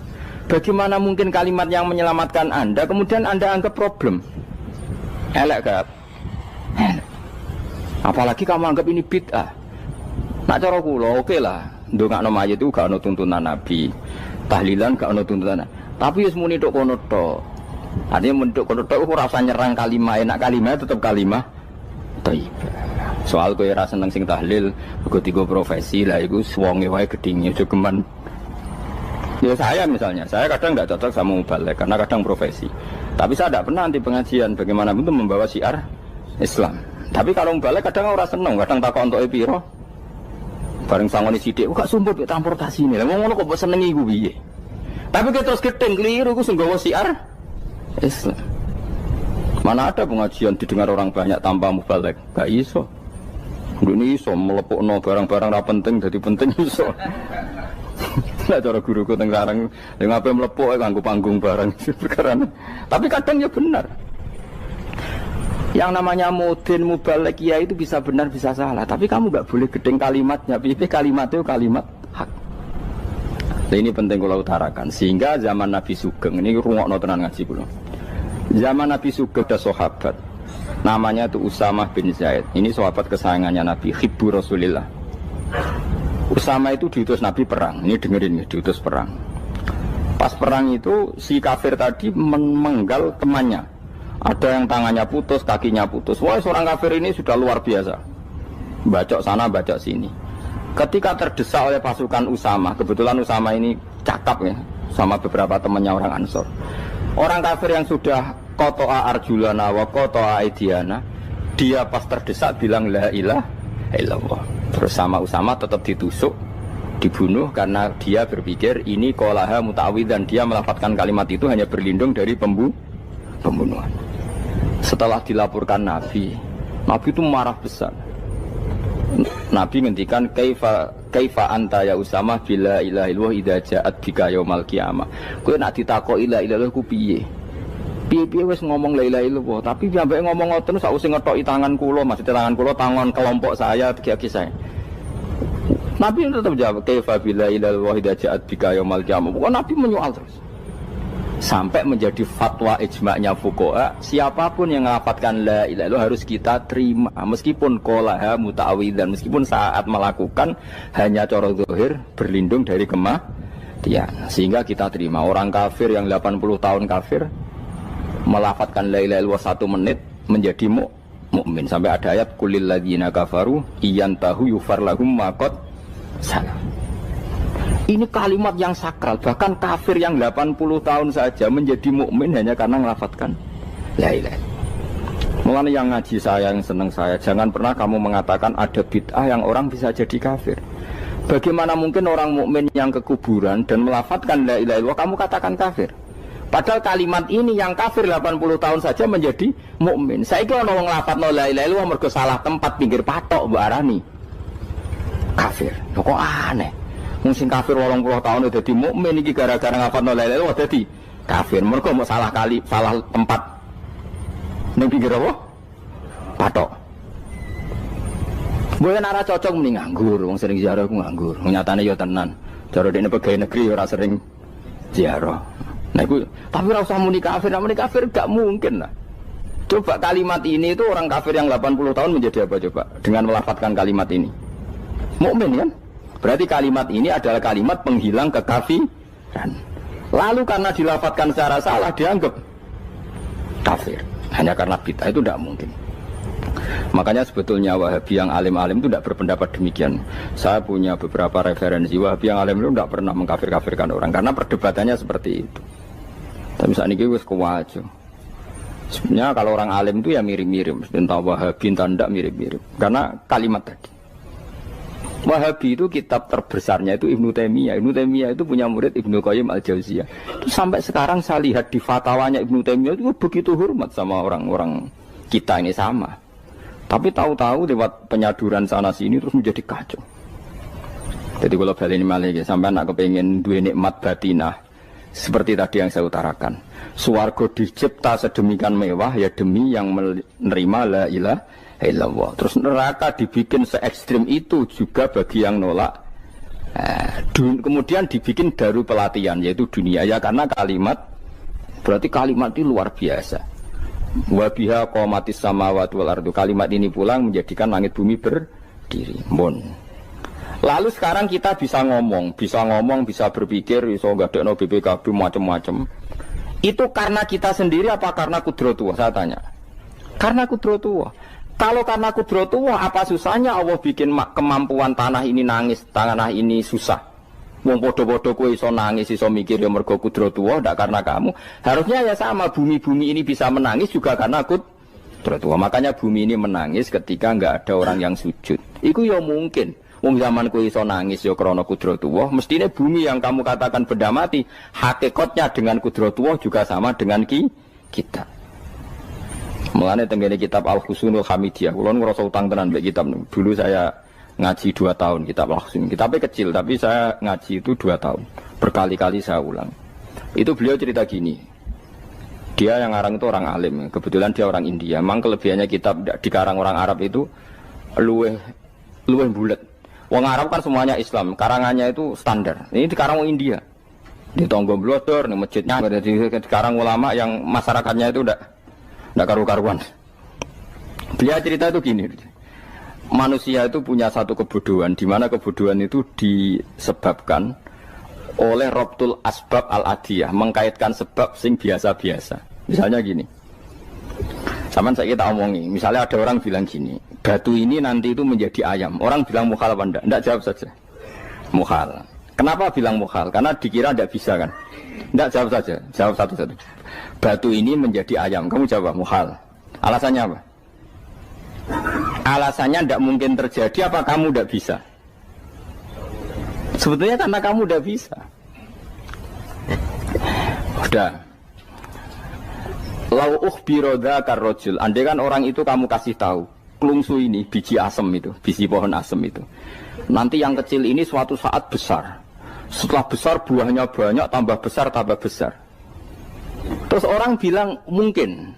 Bagaimana mungkin kalimat yang menyelamatkan Anda kemudian Anda anggap problem? Elek gak? Apalagi kamu anggap ini bid'ah. Nak cara kula oke lah, ndongakno mayit itu gak ono tuntunan Nabi. Tahlilan gak ono tuntunan. Tapi wis muni tok kono tok. Artinya menduk kono tok ora usah nyerang kalimah, enak kalimah tetap kalimah thayyibah. Soal kowe ra seneng sing tahlil, mergo tiga profesi lah iku wonge wae gedhinge aja geman. Ya saya misalnya, saya kadang tidak cocok sama mubalek karena kadang profesi. Tapi saya tidak pernah anti pengajian bagaimana untuk membawa syiar Islam. Tapi kalau mubalek kadang ora seneng, kadang takok untuk piro Bareng sangone sithik kok sumput mek transportasi ini. Lah ngono kok mbok senengi iku piye? Tapi kita terus gedeng keliru iku sing gawa siar Islam. Mana ada pengajian didengar orang banyak tanpa mubalek? Gak iso. Ini iso melepokno barang-barang ra penting jadi penting iso. Lah cara guruku teng sareng ning ape melepok kanggo panggung barang perkara. Tapi kadang ya benar. Yang namanya mudin mubalek ya itu bisa benar bisa salah, tapi kamu nggak boleh gedeng kalimatnya. Piye kalimat itu kalimat hak. Nah, ini penting kalau utarakan. Sehingga zaman Nabi Sugeng ini rungokno tenan ngaji kula. Zaman Nabi Sugeng ada sahabat namanya itu Usamah bin Zaid. Ini sahabat kesayangannya Nabi, hibbu Rasulillah. Usamah itu diutus Nabi perang. Ini dengerin ya, diutus perang. Pas perang itu si kafir tadi menggal temannya. Ada yang tangannya putus, kakinya putus. Wah, seorang kafir ini sudah luar biasa. Bacok sana, bacok sini. Ketika terdesak oleh pasukan Usamah, kebetulan Usamah ini cakap ya, sama beberapa temannya orang Ansor. Orang kafir yang sudah koto'a arjulana wa koto'a aidiana, dia pas terdesak bilang la ilaha illallah. Terus sama Usamah tetap ditusuk, dibunuh karena dia berpikir ini qolaha muta'awwidzan, dia melafadzkan kalimat itu hanya berlindung dari pembunuhan. Setelah dilaporkan Nabi itu marah besar. Nabi ngendikan kaifa anta ya Usamah bila ilaha illallah idza ja'at bika yaumal qiyamah. Kowe nek ditakoki la ilaha illallah ku piye? Piye wis ngomong la ilaha illallah, tapi sampai ngomong ngoten sausé ngethoki tangan kula, maksudnya tangan kula tangan kelompok saya, kaki saya. Nabi tetap jawab kaifa bila ilaha illallah idza ja'at bika yaumal qiyamah. Pokoknya Nabi menyoal terus. Sampai menjadi fatwa ijma'nya fuqaha, siapapun yang melafadzkan la ilaha illallah harus kita terima meskipun qolaha muta'awwidzan, meskipun saat melakukan hanya cara zahir berlindung dari kematian, sehingga kita terima. Orang kafir yang 80 tahun kafir melafadzkan la ilaha illallah 1 menit menjadi mukmin. Sampai ada ayat qulil ladzina kafaru iyantahu yufar lahum ma qad salam. Ini kalimat yang sakral, bahkan kafir yang 80 tahun saja menjadi mukmin hanya karena melafadzkan la ilaha. Mulane yang ngaji saya, yang senang saya, jangan pernah kamu mengatakan ada bid'ah yang orang bisa jadi kafir. Bagaimana mungkin orang mukmin yang ke kuburan dan melafadzkan la ilaha illallah kamu katakan kafir? Padahal kalimat ini yang kafir 80 tahun saja menjadi mukmin. Saiki ana wong nglafadzno la ilaha illallah mergo salah tempat pinggir patok mbok arani kafir. Kok aneh? Mungkin kafir 80 tahun udah dadi mukmin iki gara-gara ngafalno la ilaha illallah dadi kafir. Mergo mau salah tempat ning pinggir apa? Patok. Mboten ora cocok muni nganggur, wong sering ziarah ku nganggur. Nyatane ya tenan. Cara dene pegawai negeri ora sering ziarah. Nah iku tapi ora usah muni kafir gak mungkin lah. Coba kalimat ini itu orang kafir yang 80 tahun menjadi apa coba dengan melafadzkan kalimat ini? Mukmin kan? Berarti kalimat ini adalah kalimat penghilang kekafiran. Lalu karena dilafadzkan secara salah dianggap kafir. Hanya karena bid'ah itu tidak mungkin. Makanya sebetulnya Wahabi yang alim-alim itu tidak berpendapat demikian. Saya punya beberapa referensi Wahabi yang alim itu tidak pernah mengkafir-kafirkan orang karena perdebatannya seperti itu. Tapi saat ini wis kuwajo. Sebenarnya kalau orang alim itu ya mirip-mirip. Entah Wahabi entah tidak mirip-mirip. Karena kalimat tadi. Wahabi itu kitab terbesarnya itu Ibnu Taimiyah. Ibnu Taimiyah itu punya murid Ibnu Qayyim Al-Jauziyah. Itu sampai sekarang saya lihat di fatwanya Ibnu Taimiyah itu begitu hormat sama orang-orang kita ini sama. Tapi tahu-tahu lewat penyaduran sana sini terus menjadi kacau. Jadi kalau balik ini malah sampai anak kepengen dua nikmat batinah seperti tadi yang saya utarakan. Swarga dicipta sedemikian mewah ya demi yang menerima la ilaha illallah. Terus neraka dibikin se ekstrim itu juga bagi yang nolak. Kemudian dibikin daru pelatihan yaitu dunia ya karena kalimat berarti kalimat itu luar biasa. Wa biha qamatis samawati wal ardu. Kalimat ini pulang menjadikan langit bumi berdiri. Lalu sekarang kita bisa ngomong, bisa berpikir, bisa ngadekno BPKB macam-macam. Itu karena kita sendiri apa karena kudratullah? Saya tanya. Karena kudratullah. Kalau karena kudratullah, apa susahnya Allah bikin kemampuan tanah ini nangis, tanah ini susah. Wong podo-podo kowe iso nangis, iso mikir ya mergo kudratullah, ndak karena kamu. Harusnya ya sama, bumi-bumi ini bisa menangis juga karena kudratullah. Makanya bumi ini menangis ketika enggak ada orang yang sujud. Itu ya mungkin. Wong zaman kowe iso nangis ya krana kudratullah, mestine bumi yang kamu katakan benda mati, hakikatnya dengan kudratullah juga sama dengan kita. Mulane tenggene kitab Al-Husunul Hamidiyah, kula ngrasa utang tenan mbek kitab niku. Dulu saya ngaji 2 tahun kitab Al-Husun. Kitabnya kecil tapi saya ngaji itu 2 tahun. Berkali-kali saya ulang. Itu beliau cerita gini. Dia yang ngarang itu orang alim, kebetulan dia orang India. Memang kelebihannya kitab dikarang orang Arab itu luweh bulat. Wong Arab kan semuanya Islam, karangannya itu standar. Ini dikarang orang India. Di Tonggo Blodor, di masjidnya, dikarang ulama yang masyarakatnya itu udah karu-karuan. Beliau cerita itu gini. Manusia itu punya satu kebodohan, di mana kebodohan itu disebabkan oleh Robtul Asbab Al-Adiyah, mengkaitkan sebab sing biasa-biasa. Misalnya gini, sama saya kita omongi, misalnya ada orang bilang gini, batu ini nanti itu menjadi ayam. Orang bilang mukhal apa enggak? Enggak, jawab saja. Mukhal. Kenapa bilang mukhal? Karena dikira enggak bisa kan? Enggak, jawab saja. Jawab satu-satu. Batu ini menjadi ayam. Kamu jawab mukhal. Alasannya apa? Alasannya enggak mungkin terjadi, apa kamu enggak bisa? Sebetulnya karena kamu udah bisa. Udah. Lau ukhbiro dzakar rajul. Andai kan orang itu kamu kasih tahu, klungsu ini biji asem itu, biji pohon asem itu. Nanti yang kecil ini suatu saat besar. Setelah besar buahnya banyak, tambah besar, tambah besar. Terus orang bilang mungkin.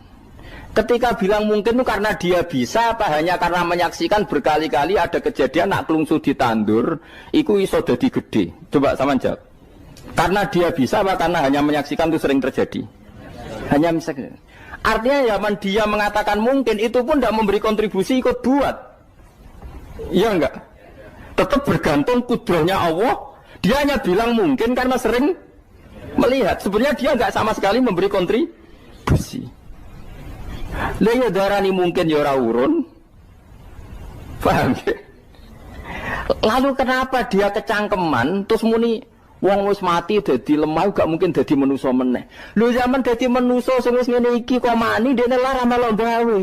Ketika bilang mungkin itu karena dia bisa, apa hanya karena menyaksikan berkali-kali ada kejadian nak klungsu ditandur, iku iso dadi gede. Coba sama jawab. Karena dia bisa, apa karena hanya menyaksikan itu sering terjadi? Hanya misalnya. Artinya zaman dia mengatakan mungkin, itu pun tidak memberi kontribusi ikut buat. Iya enggak? Tetap bergantung kudrahnya Allah. Dia hanya bilang mungkin karena sering melihat. Sebenarnya dia enggak sama sekali memberi kontribusi. Lah ya darani mungkin ya ora urun. Paham ya? Lalu kenapa dia kecangkeman terus muni wong wis mati dadi lemah gak mungkin dadi manusa meneh. Lho zaman dadi manusa sing wis ngene iki kok mani dene lara melok gawe.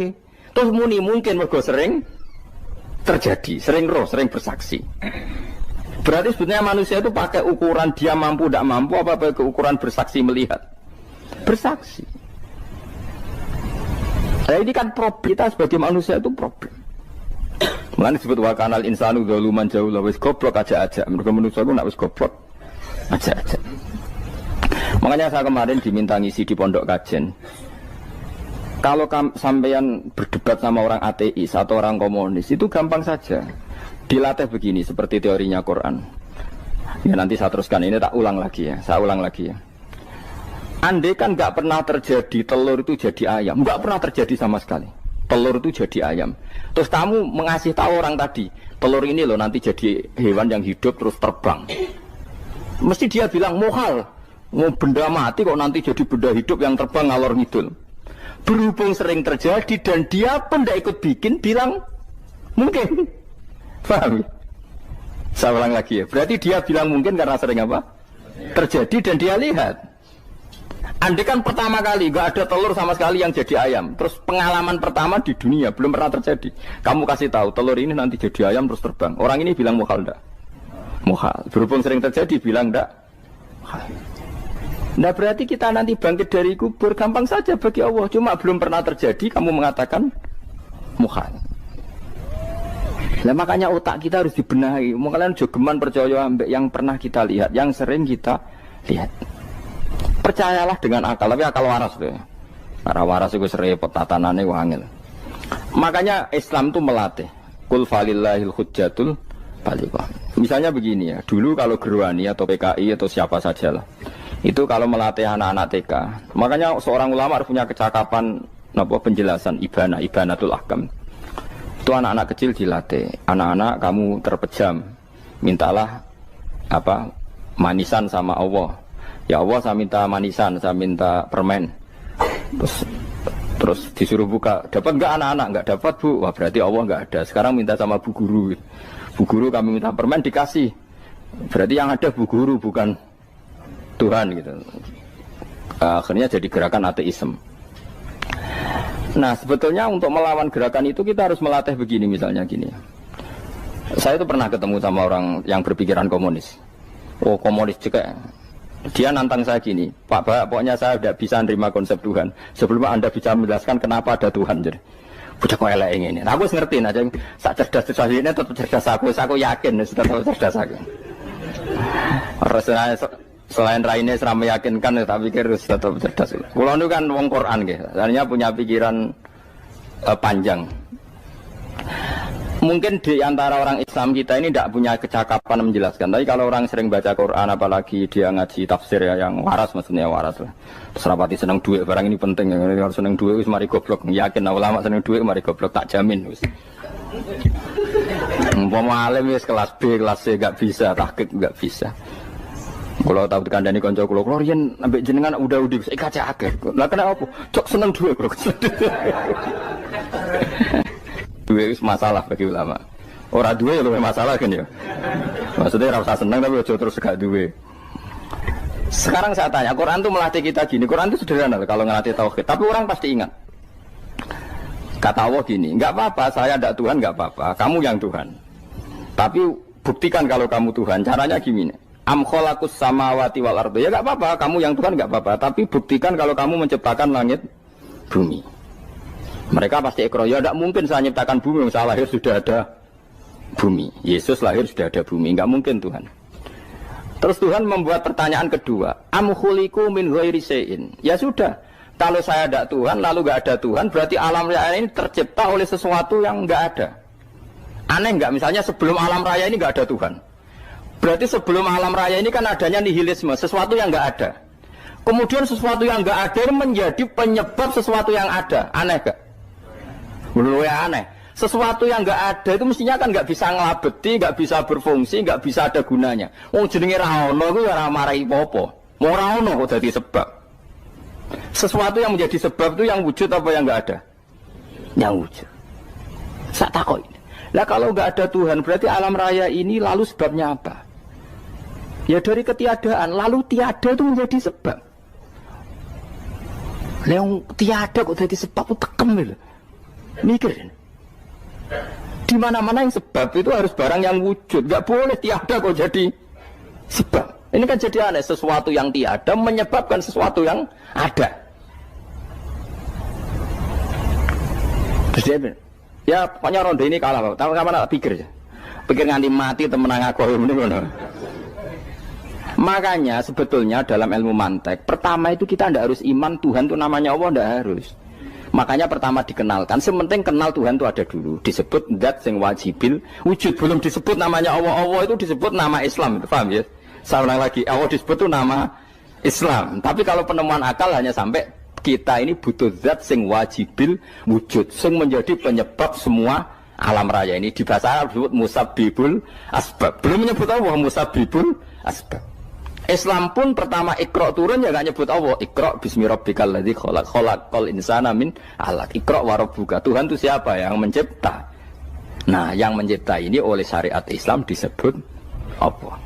Terus muni mungkin mergo sering terjadi, sering bersaksi. Berarti sebetulnya manusia itu pakai ukuran dia mampu tidak mampu apa pakai ukuran bersaksi melihat. Bersaksi. Nah, ini kan problem kita sebagai manusia itu problem. Mulane disebut wa kanal insanu zaluman jahula wis goblok aja-aja. Mergo manusia itu nak wis goblok aja-aja. Makanya saya kemarin diminta ngisi di pondok kajen. Kalau sampeyan berdebat sama orang ateis atau orang komunis itu gampang saja. Dilatih begini seperti teorinya Quran. Ya nanti saya teruskan ini tak ulang lagi ya. Saya ulang lagi ya. Andai kan nggak pernah terjadi telur itu jadi ayam, nggak pernah terjadi sama sekali. Telur itu jadi ayam. Terus kamu mengasih tahu orang tadi, telur ini loh nanti jadi hewan yang hidup terus terbang. Mesti dia bilang mukhal, mau benda mati kok nanti jadi benda hidup yang terbang ngalor ngidul. Berhubung sering terjadi dan dia pun tidak ikut bikin, bilang mungkin. Paham? Saya ulang lagi ya. Berarti dia bilang mungkin karena sering apa? Terjadi dan dia lihat. Andai kan pertama kali gak ada telur sama sekali yang jadi ayam, terus pengalaman pertama di dunia belum pernah terjadi. Kamu kasih tahu telur ini nanti jadi ayam terus terbang. Orang ini bilang mukhal enggak? Mukhal. Berhubung sering terjadi bilang enggak? Nah berarti kita nanti bangkit dari kubur gampang saja bagi Allah. Cuma belum pernah terjadi kamu mengatakan mukhal. Nah makanya otak kita harus dibenahi. Kalian jogeman percaya ambek yang pernah kita lihat, yang sering kita lihat. Percayalah dengan akal, tapi akal waras tuh. Karena waras itu serempet tatanannya wangil. Makanya Islam itu melatih. Qul falillahil hujjatul balighah. Misalnya begini ya, dulu kalau Gerwani atau PKI atau siapa saja lah, itu kalau melatih anak-anak TK, makanya seorang ulama harus punya kecakapan penjelasan ibanatul ahkam. Itu anak-anak kecil dilatih. Anak-anak kamu terpejam, mintalah manisan sama Allah. Ya Allah saya minta manisan, saya minta permen. Terus disuruh buka, dapat enggak anak-anak? Enggak dapat bu, wah berarti Allah enggak ada. Sekarang minta sama bu guru. Bu guru kami minta permen dikasih. Berarti yang ada bu guru bukan Tuhan gitu. Akhirnya jadi gerakan ateisme. Nah sebetulnya untuk melawan gerakan itu kita harus melatih begini misalnya gini. Saya itu pernah ketemu sama orang yang berpikiran komunis. Oh komunis juga. Dia nantang saya gini, Pak, pokoknya saya tidak bisa menerima konsep Tuhan sebelum Anda bisa menjelaskan kenapa ada Tuhan. Jadi, budak kok elek ini. Nah, aku ngerti aja, sak cerdas ini tetap cerdas aku yakin tetap cerdas aku. Selain raine serama meyakinkan, tapi pikir tetap cerdas. Kulo itu kan wong Quran gitu, artinya punya pikiran panjang. Mungkin di antara orang Islam kita ini tidak punya kecakapan menjelaskan. Tapi kalau orang sering baca Quran, apalagi dia ngaji tafsir ya, yang waras maksudnya waras lah. Serapati seneng duit, barang ini penting. Kalau seneng duit, mari goblok. Yakin ulama seneng duit, mari goblok. Tak jamin. Umpama alim kelas B, kelas C gak bisa, tahqiq gak bisa. Kalau tahu dikandani konco kulo riyen ambek jenengan udah kaca akhir. Lah kena apa? Cok seneng duit, bro. Duit itu masalah bagi ulama. Orang duit lebih masalah kan ya. Maksudnya rasa senang tapi ojo terus gak duit. Sekarang saya tanya, Quran itu melatih kita gini. Quran itu sederhana kalau ngelatih tauhid. Tapi orang pasti ingat. Kata Allah gini, nggak apa-apa, saya ada Tuhan nggak apa-apa. Kamu yang Tuhan. Tapi buktikan kalau kamu Tuhan. Caranya gini. Am khalaqus samawati wal ardi. Ya nggak apa-apa, kamu yang Tuhan nggak apa-apa. Tapi buktikan kalau kamu menciptakan langit, bumi. Mereka pasti ikrar, ya tidak mungkin saya menciptakan bumi, saya lahir sudah ada bumi. Yesus lahir sudah ada bumi, nggak mungkin Tuhan. Terus Tuhan membuat pertanyaan kedua, am khuliqu min ghairi syai'in. Ya sudah, kalau saya ada Tuhan, lalu nggak ada Tuhan, berarti alam raya ini tercipta oleh sesuatu yang nggak ada. Aneh nggak? Misalnya sebelum alam raya ini nggak ada Tuhan. Berarti sebelum alam raya ini kan adanya nihilisme, sesuatu yang nggak ada. Kemudian sesuatu yang nggak ada menjadi penyebab sesuatu yang ada. Aneh nggak? Menurut ya aneh, sesuatu yang nggak ada itu mestinya kan nggak bisa ngelabeti, nggak bisa berfungsi, nggak bisa ada gunanya. Oh jenenge raono itu ya marahi popo, mau raono kok jadi sebab. Sesuatu yang menjadi sebab itu yang wujud apa yang nggak ada? Yang wujud. Saya takut. Lah kalau nggak ada Tuhan berarti alam raya ini lalu sebabnya apa? Ya dari ketiadaan, lalu tiada itu menjadi sebab. Yang tiada kok jadi sebab itu tekem gitu. Mikir di mana-mana yang sebab itu harus barang yang wujud, nggak boleh tiada kok jadi sebab. Ini kan jadi aneh, sesuatu yang tiada menyebabkan sesuatu yang ada. Terus ya pokoknya ronde ini kalah, Pak. Tahu kapan tak pikir ya? Pikir nganti mati temenang aku ini mana? Makanya sebetulnya dalam ilmu mantek pertama itu kita tidak harus iman Tuhan itu namanya Allah, tidak harus. Makanya pertama dikenalkan, sementing kenal Tuhan itu ada dulu. Disebut zat sing wajibil wujud, belum disebut namanya Allah. Allah itu disebut nama Islam, itu paham ya? Saya ulang lagi, Allah disebut itu nama Islam. Tapi kalau penemuan akal hanya sampai kita ini butuh zat sing wajibil wujud, sing menjadi penyebab semua alam raya ini. Di bahasa Arab disebut musabbibul asbab. Belum menyebut Allah musabbibul asbab. Islam pun pertama Iqra turun ya gak nyebut Allah. Iqra bismi rabbikal ladzi khalaq, khalaqal insana min 'alaq. Iqra wa rabbuka. Tuhan itu siapa? Yang mencipta. Nah, yang mencipta ini oleh syariat Islam disebut apa?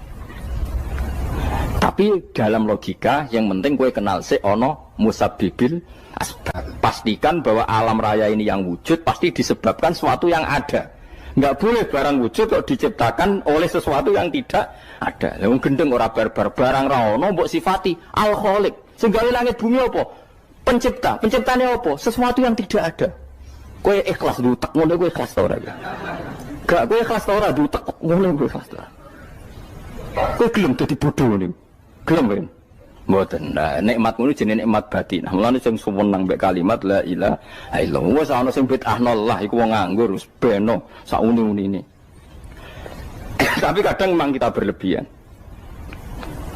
Tapi dalam logika yang penting kowe kenal sik ana musabbibil asbab. Pastikan bahwa alam raya ini yang wujud pasti disebabkan sesuatu yang ada. Enggak boleh barang wujud kok diciptakan oleh sesuatu yang tidak ada. Wong gendeng ora barbar, barang ra ono mbok sifati al-khaliq. Sing gawe langit bumi apa? Pencipta. Penciptane apa? Sesuatu yang tidak ada. Kowe ikhlas dutek ngono kowe ikhlas ta ora? Gak kowe ikhlas ta ora dutek ngono kowe ikhlas ta. Kowe gelem dadi bodho niku. Gelem kowe. Mboten. Nah, nikmat ngono jenenge nikmat batin. Nah, mulane sing suwenang mbek kalimat la ilaha illallah. Wis ana sing bid'ahnallah iku wong nganggur wis beno sak uni-unine. Tapi kadang memang kita berlebihan.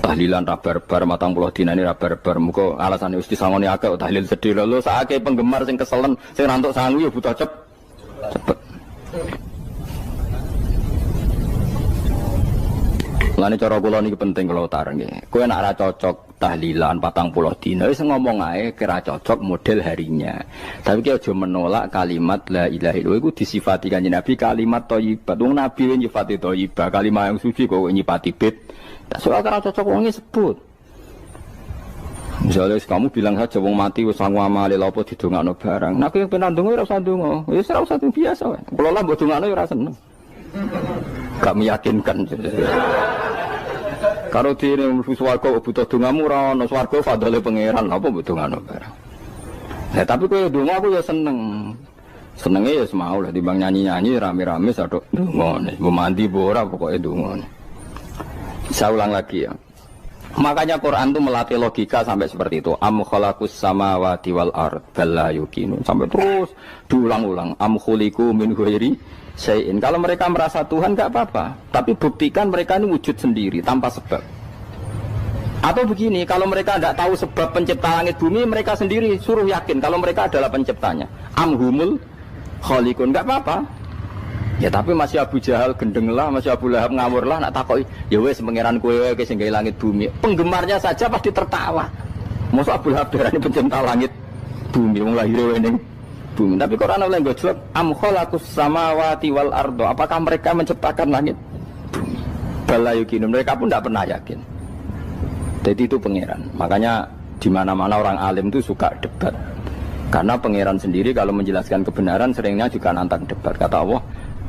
Tahlilan ra barbar 40 dina ini ra barbar. Muga alasane wis disangoni akeh tahlil sedih lho sakake penggemar sing keselen sing rantuk sangu ya butuh cepet. Lani cara kula niki penting kula utara nggih. Kowe nek ora cocok tahlilan 40 dina wis ngomong ae kira cocok model harinya. Tapi ki aja menolak kalimat la ilaha illallah iku disifati Kanjeng Nabi kalimat thayyibah. Wong Nabi nyifati thayyibah, kalimat yang suci kok nyifati bid. Tak soal kira cocok wong sebut. Misalnya kamu bilang saja wong mati wis sangu amale lha apa didongakno barang. Nek kowe pengen ndonga ora usah ndonga. Wis ora usah biasa wae. Kula lah mbok dongakno ora seneng. gak meyakinkan. Karo dene mlebu swarga butuh dongamu ora ono swarga fadhole pangeran apa mbok dongano barang. Nah, tapi kowe donga aku ya seneng. Senenge ya semau lah timbang nyanyi-nyanyi rame-rame sadok donga. Mbok mandi mbok ora pokoke donga. Saya ulang lagi ya. Makanya Quran itu melatih logika sampai seperti itu. Am khalaqus samawati wal ard bal la yuqinun. Sampai terus diulang-ulang. Am khuliqu min ghairi syai'in. Kalau mereka merasa Tuhan enggak apa-apa, tapi buktikan mereka ini wujud sendiri tanpa sebab. Atau begini, kalau mereka tidak tahu sebab pencipta langit bumi, mereka sendiri suruh yakin kalau mereka adalah penciptanya. Am humul khaliqun, enggak apa-apa. Ya tapi masih Abu Jahal gendeng lah, masih Abu Lahab ngawur lah, nak takoki, ya wes pangeran kowe wae sing gawe langit bumi. Penggemarnya saja pasti tertawa. Mosok Abu Lahab darani pencipta langit bumi, wong lahir wae ning bumi. Tapi Quran oleh gojlok, am khalaqus samawati wal ardo. Apakah mereka menciptakan langit bumi? Bala yuqinun, mereka pun tidak pernah yakin. Jadi itu pangeran. Makanya di mana-mana orang alim itu suka debat. Karena pangeran sendiri kalau menjelaskan kebenaran seringnya juga nantang debat. Kata Allah,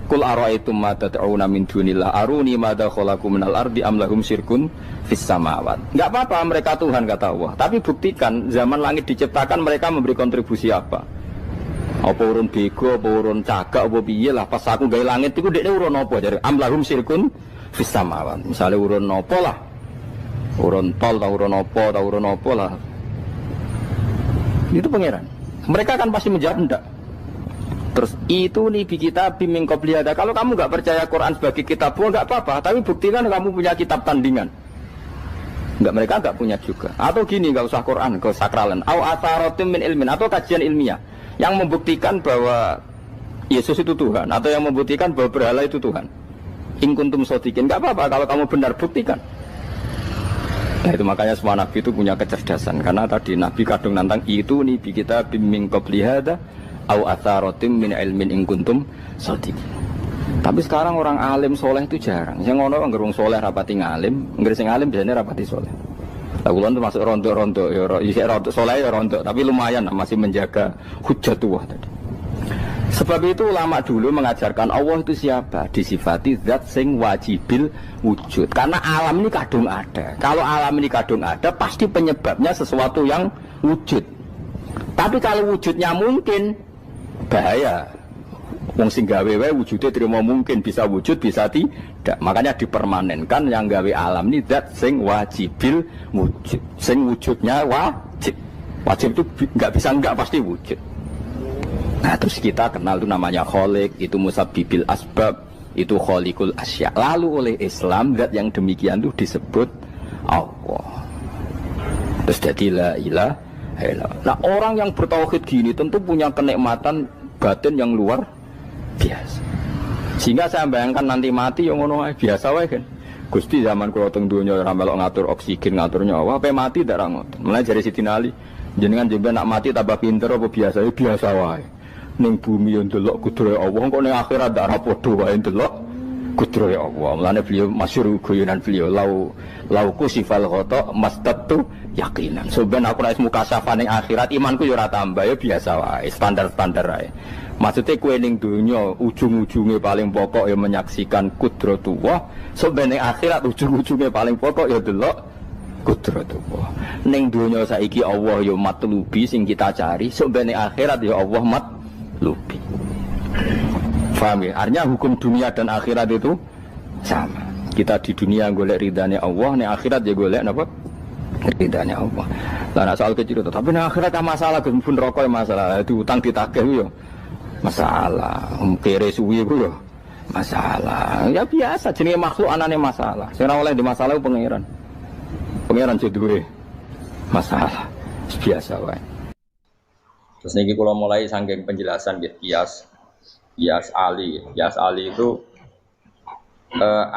Qul ara'aytum ma tad'una min dunillah aruni madza khalaqu minal ardi am lahum syirkun fis samawat. Enggak apa-apa mereka Tuhan kata Allah, tapi buktikan zaman langit diciptakan mereka memberi kontribusi apa? Apa urun bego, apa urun cagak, apa piye lah pas aku gawe langit iku dekne urun apa jare am lahum syirkun fis samawat. Misale urun apa lah? Urun tol ta urun apa lah. Itu pangeran. Mereka kan pasti menjawab enggak. Terus itu nih bi kitab biming qobliyada. Kalau kamu nggak percaya Quran sebagai kitab, nggak apa-apa. Tapi buktikan kamu punya kitab tandingan. Mereka nggak punya juga. Atau gini, nggak usah Quran, nggak usah sakralan. Au atharotim min ilmin, atau kajian ilmiah yang membuktikan bahwa Yesus itu Tuhan, atau yang membuktikan bahwa berhala itu Tuhan. In kuntum shodiqin, nggak apa-apa. Kalau kamu benar buktikan. Nah itu makanya semua nabi itu punya kecerdasan. Karena tadi nabi kadung nantang itu nih bi kitab biming qobliyada. Au atharatim min ilmin in kuntum shadiqin. Tapi sekarang orang alim soleh itu jarang. Yang ngono anggere wong soleh rapati ngalim, anggere sing alim biasanya rapati soleh. Lah kula termasuk rontok-rontok ya isih rontok soleh ya rontok, tapi lumayan masih menjaga hujjatullah tadi. Sebab itu ulama dulu mengajarkan Allah itu siapa? Disifati zat sing wajibil wujud. Karena alam ini kadung ada. Kalau alam ini kadung ada, pasti penyebabnya sesuatu yang wujud. Tapi kalau wujudnya mungkin bahaya. Wong sing gawe wae wujude terima mungkin bisa wujud bisa tidak. Makanya dipermanenkan yang gawe alam ini zat sing wajibil wujud. Sing wujudnya wajib. Wajib itu enggak bisa enggak pasti wujud. Nah, terus kita kenal itu namanya khaliq, itu musabbibil asbab, itu khaliqul asya. Lalu oleh Islam zat yang demikian itu disebut Allah. Terus jadi la ilaha illallah. Nah, orang yang bertauhid gini tentu punya kenikmatan batin yang luar biasa. Sehingga saya bayangkan nanti mati yang ngono biasa wae kan. Gusti zaman kula teng donya ora melok ngatur oksigen, ngatur nyawa, ape mati ndak ra ngoten. Mulai jare Sidin Ali, jenengan jemben nak mati tambah pinter apa biasa? Ya biasa wae. Ning bumi yo ndelok kudrohe Allah, kok ning akhirat ndak ra padha wae ndelok kudrohe Allah. Mulane beliau masyhur guyonan beliau lau kusifal ghata mastatu yakinan. Soben aku nek mukasyafah ning akhirat imanku yo ora tambah ya biasa wae, standar-standar wae. Maksudnya kue ning dunia ujung-ujungnya paling pokok ya menyaksikan kudratullah. Soben ning akhirat ujung-ujungnya paling pokok ya delok kudratullah. Ning dunia saiki Allah ya matlubi sing kita cari, soben ning akhirat ya Allah matlubi. Paham ya? Artinya hukum dunia dan akhirat itu sama. Kita di dunia golek ridhanya Allah, ning akhirat ya golek napa? Ridhanya Allah. Lah nek soal kecil itu, tapi ning akhirat masalah pun rokok masalah, diutang ditagih yo masalah, kere suwi ku yo masalah. Ya biasa jenenge makhluk anane masalah. Sing ora oleh di masalah pangeran. Pangeran duwe masalah. Biasa wae. Terus niki kula mulai saking penjelasan nggih kias ali. Kias ali itu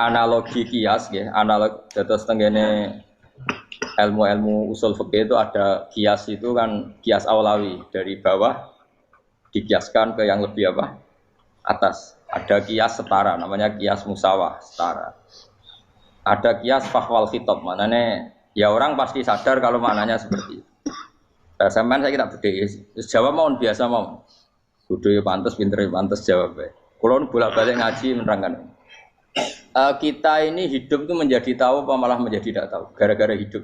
analogi kias nggih, analog dados tengene ilmu-ilmu usul fikih itu ada kias itu kan kias aulawi dari bawah dikiaskan ke yang lebih apa? Atas. Ada kias setara, namanya kias musawah, setara. Ada kias fahwal khitab, maknanya ya orang pasti sadar kalau maknanya seperti itu. Sampean saya kira beda, jawab mau biasa mau. Kudu ya pantes, pinter ya pantes jawab. Kalau bolak-balik ngaji menerangkan. Kita ini hidup itu menjadi tahu apa malah menjadi tidak tahu gara-gara hidup.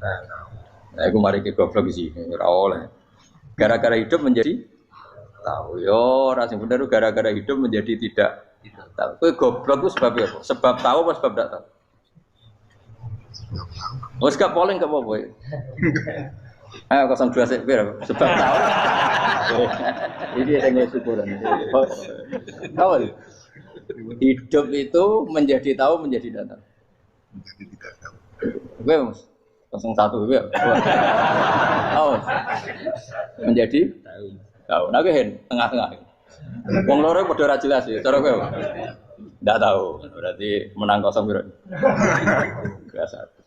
Nah, aku mari ke goblok sih, ora oleh. Gara-gara hidup menjadi tahu. Yo, ora sing bener gara-gara hidup menjadi tidak tahu. Kowe goblok itu sebab apa? Sebab tahu apa sebab tidak tahu? Wes gak polling gak apa-apa. Ayo 02 sik sebab tahu. Ini yang syukuran. Tahu. Hidup itu menjadi tahu menjadi tidak tahu. Menjadi tidak tahu. Oke, Mas. 01 ya. Oh. Menjadi tahu. Nah, kowe tengah-tengah. Wong loro padha ora jelas ya, cara kowe. Ndak tahu. Berarti menang 0 piro? Biasa.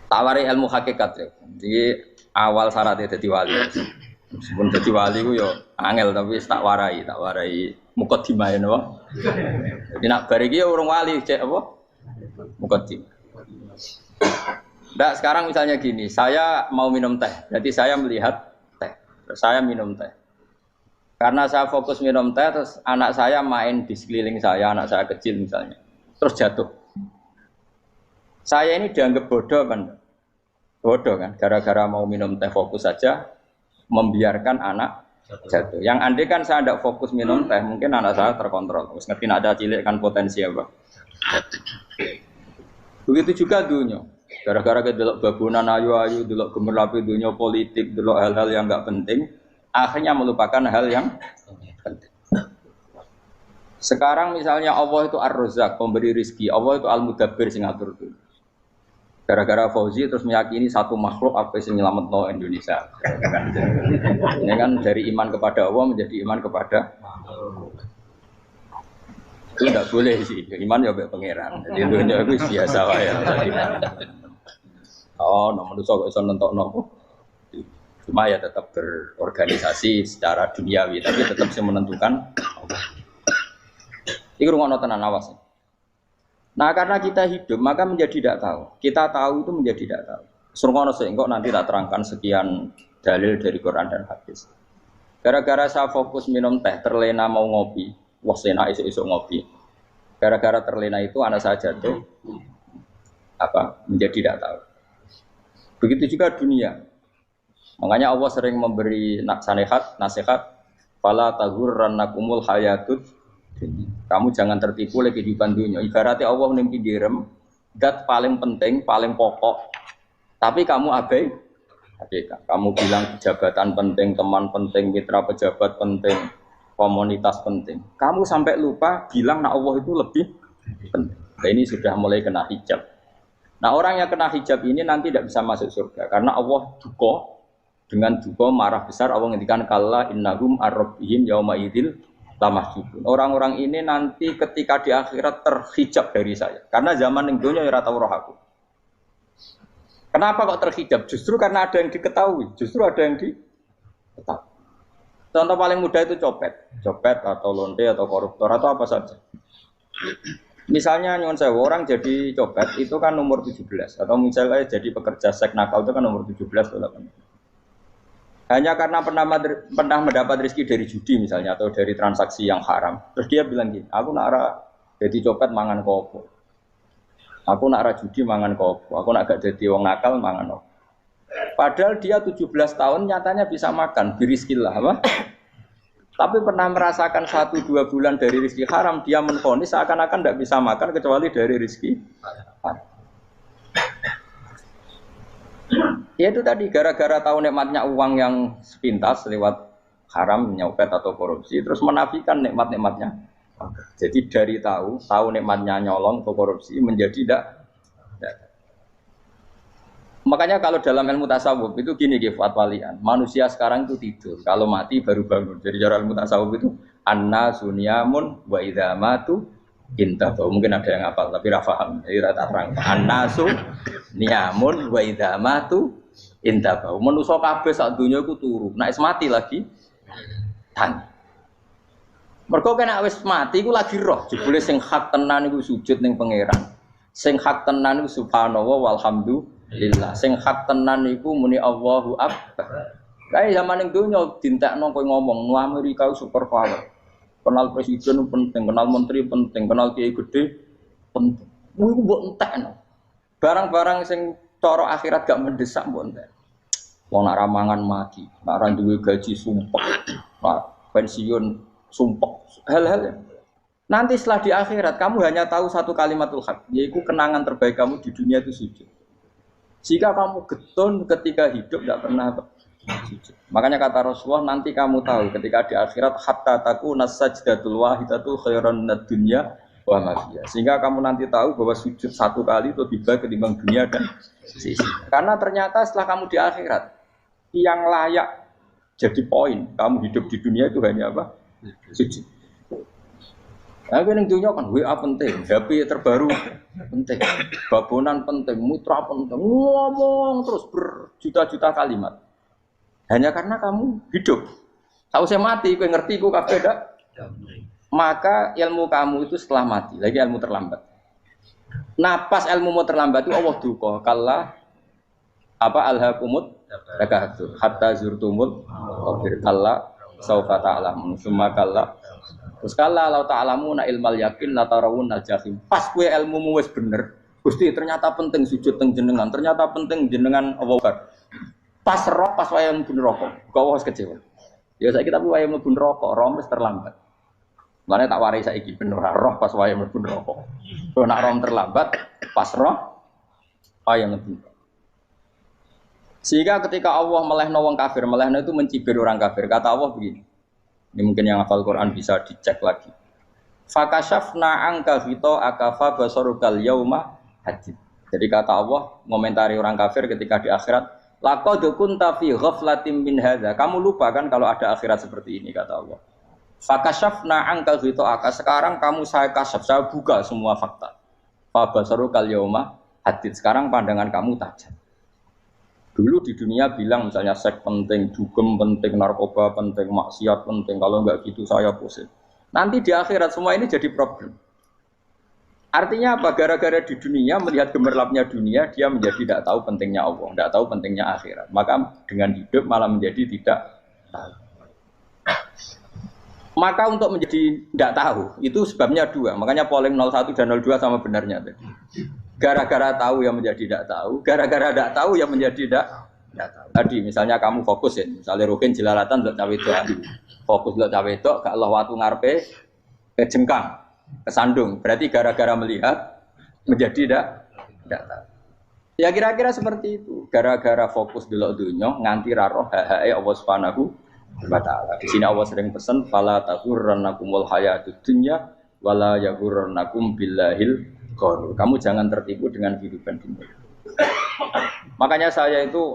Tawari ilmu hakikat ya. Jadi awal syaratnya jadi wali. Meskipun jadi wali ku yo angel tapi tak warai mukadimah ya napa. Jadi nak bar iki urung wali cek apa? Mukaddimah. Nah, sekarang misalnya gini, saya mau minum teh. Jadi saya melihat teh. Saya minum teh. Karena saya fokus minum teh terus anak saya main di sekeliling saya, anak saya kecil misalnya. Terus jatuh. Saya ini dianggap bodoh kan? Bodoh kan? Gara-gara mau minum teh fokus saja membiarkan anak jatuh. Yang andai kan saya tidak fokus minum teh, mungkin anak saya terkontrol. Terus ngerti ada cilik kan potensi apa? Begitu juga dunia. Gara-gara kita delok babunan ayu-ayu, delok gemerlapi dunia politik, delok hal-hal yang enggak penting, akhirnya melupakan hal yang penting. Sekarang misalnya Allah itu Ar-Razzaq, pemberi rizki, Allah itu Al-Mudabbir sing ngatur dunia. Gara-gara Fauzi terus meyakini satu makhluk apa yang nyelametno Indonesia. Ini kan dari iman kepada Allah menjadi iman kepada itu tidak boleh sih. Iman ya be pangeran. Jadi dunia itu biasa wae. Oh, nomor itu kok iso nentokno. Cuma ya tetap berorganisasi secara duniawi, tapi tetap sih menentukan. Iki rungono tenan awas. Nah, karena kita hidup, maka menjadi tidak tahu. Kita tahu itu menjadi tidak tahu. Surungono sehingga nanti tak terangkan sekian dalil dari Quran dan hadis. Gara-gara saya fokus minum teh, terlena mau ngopi, wah sena esok ngopi. Gara-gara terlena itu anak saya jatuh, menjadi tidak tahu. Begitu juga dunia. Makanya Allah sering memberi nasihat, fala taghurrannakumul hayatud. Kamu jangan tertipu oleh kehidupan dunia. Ibaratnya Allah nimpi direm, dat paling penting, paling pokok. Tapi kamu abaikan. Kamu bilang jabatan penting, teman penting, mitra pejabat penting, komunitas penting. Kamu sampai lupa bilang nah Allah itu lebih penting. Nah, ini sudah mulai kena hijab. Nah, orang yang kena hijab ini nanti tidak bisa masuk surga karena Allah duka dengan duka marah besar. Allah ngendikan kalla innahum ar-rabbihim yauma idzil lamahjubun. Orang-orang ini nanti ketika di akhirat terhijab dari saya. Karena zaman ning donya ora tau roh aku. Kenapa kok terhijab? Justru karena ada yang diketahui, justru ada yang diketahui. Contoh paling mudah itu copet atau lonte atau koruptor atau apa saja. Misalnya nyuwun sewu orang jadi copet itu kan umur 17 atau misalnya jadi pekerja seks nakal itu kan umur 17 atau 18. Hanya karena pernah mendapat rezeki dari judi misalnya atau dari transaksi yang haram. Terus dia bilang gini, aku nak jadi copet mangan kopo. Aku nak judi mangan kopo. Aku nak gak jadi wong nakal mangan kopo. Padahal dia 17 tahun nyatanya bisa makan, birizkillah apa? Tapi pernah merasakan 1-2 bulan dari rezeki haram, dia menvonis seakan-akan tidak bisa makan kecuali dari rezeki haram. Ya itu tadi gara-gara tahu nikmatnya uang yang sepintas lewat haram, nyopet atau korupsi, terus menafikan nikmat-nikmatnya. Jadi dari tahu nikmatnya nyolong atau korupsi menjadi tidak. Makanya kalau dalam ilmu tasawuf itu gini fatwalian, manusia sekarang itu tidur, kalau mati baru bangun. Jadi cara ilmu tasawuf itu annasu niyamun wa idza matu intahu. Mungkin ada yang hafal tapi ora paham. Jadi rata terang. Annasu niyamun wa idza matu intahu. Manusa kabeh sak donya iku turu. Nek wis mati lagi tangi. Mergo kena wis mati iku lagi roh. Jebule sing hak tenan iku sujud ning pangeran. Sing hak tenan iku subhanallah walhamdulillah. Sing hak tenan iku muni Allahu akbar. Kae zaman ning donya dintekno kowe ngomong, "Nu Amerika super power." Kenal presiden penting, kenal menteri penting, kenal kiai gede penting. Iku mbok entekno. Barang-barang sing cara akhirat gak mendesak mbok entek. Wong nak ramangan mati, nak ra duwe gaji sumpek, nak pensiun sumpek. Hal-hal nanti setelah di akhirat kamu hanya tahu satu kalimatul haq, yaitu kenangan terbaik kamu di dunia itu sujud. Jika kamu getun ketika hidup tidak pernah sujud. Makanya kata Rasulullah, nanti kamu tahu ketika di akhirat hatta takuna sajdatul wahidatu khairan minad dunya wa ma fiha. Sehingga kamu nanti tahu bahwa sujud satu kali itu lebih baik ketimbang dunia dan sisi. Karena ternyata setelah kamu di akhirat yang layak jadi poin kamu hidup di dunia itu hanya apa? Sujud. Nah, yang dunia kan WA penting, HP terbaru penting, babonan penting, mitra penting, ngomong terus berjuta-juta kalimat. Hanya karena kamu hidup. Tahu saya mati, gue ngerti gue kabeh dak. Maka ilmu kamu itu setelah mati, lagi ilmu terlambat. Nah, pas ilmu mau terlambat itu Allah duka kalla apa alhaqumut takatsur hatta zurtumul qabir kalla saufa ta'lamun summa kalla. Terus kala lau ta'lamuna ilmal yakin la tarawun al-jahim. Pas kowe ilmumu wis bener, Gusti ternyata penting sujud teng jenengan, ternyata penting jenengan Allah. Pas roh pas waya mlebu neraka, kok wis kecewa. Ya saiki tapi waya mlebu neraka, roh wis terlambat. Mane tak warai saiki bener roh pas waya mlebu neraka. Kok nak roh terlambat, pas roh waya mlebu. Sehingga ketika Allah melehno wong kafir, melehno itu mencibir orang kafir. Kata Allah begini. Ini mungkin yang hafal Quran bisa dicek lagi. Fakashafna angka fito akafa basarukal yauma hadid. Jadi kata Allah ngomentari orang kafir ketika di akhirat, laqad kunta fi ghaflatin min hadza. Kamu lupa kan kalau ada akhirat seperti ini kata Allah. Fakashafna angka fito aka. Sekarang kamu saya kasaf, saya buka semua fakta. Fa basarukal yauma hadid. Sekarang pandangan kamu tajam. Dulu di dunia bilang misalnya seks penting, dugem penting, narkoba penting, maksiat penting. Kalau enggak gitu saya pusing. Nanti di akhirat semua ini jadi problem. Artinya apa? Gara-gara di dunia melihat gemerlapnya dunia, dia menjadi tidak tahu pentingnya Allah, tidak tahu pentingnya akhirat. Maka dengan hidup malah menjadi tidak tahu. Maka untuk menjadi tidak tahu itu sebabnya dua. Makanya polling 01 dan 02 sama benarnya tadi. Gara-gara tahu yang menjadi tidak tahu, gara-gara tidak tahu yang menjadi tidak tahu. Tadi misalnya kamu fokus ya, misalnya Rukin jelalatan untuk cawe itu, fokus untuk cawe itu, gak Allah waktu ngarepe kejengkang, kesandung. Berarti gara-gara melihat menjadi tidak tahu. Ya kira-kira seperti itu. Gara-gara fokus delok dunya nganti ra roh hak-hake Allah Subhanahu wa taala. Di sini Allah sering pesan fala taghurrannakumul hayatud dunya wala yaghurrannakum billahil ghurur. Kamu jangan tertipu dengan kehidupan dunia. Makanya saya itu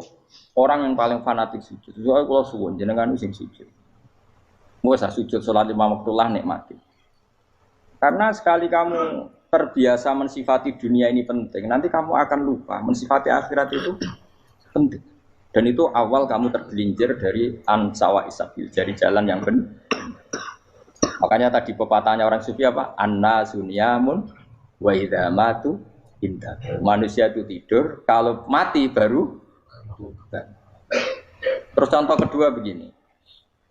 orang yang paling fanatik sujud. Soalnya kalau suwun jenengan sing sujud. Mau sujud salat 5 waktu lah nikmati. Karena sekali kamu terbiasa mensifati dunia ini penting, nanti kamu akan lupa mensifati akhirat itu penting. Dan itu awal kamu tergelincir dari ansawa isabil, dari jalan yang benar. Makanya tadi pepatahnya orang sufi apa? Anna sunyamun wa idza matu indah. Manusia itu tidur, kalau mati baru. Terus contoh kedua begini.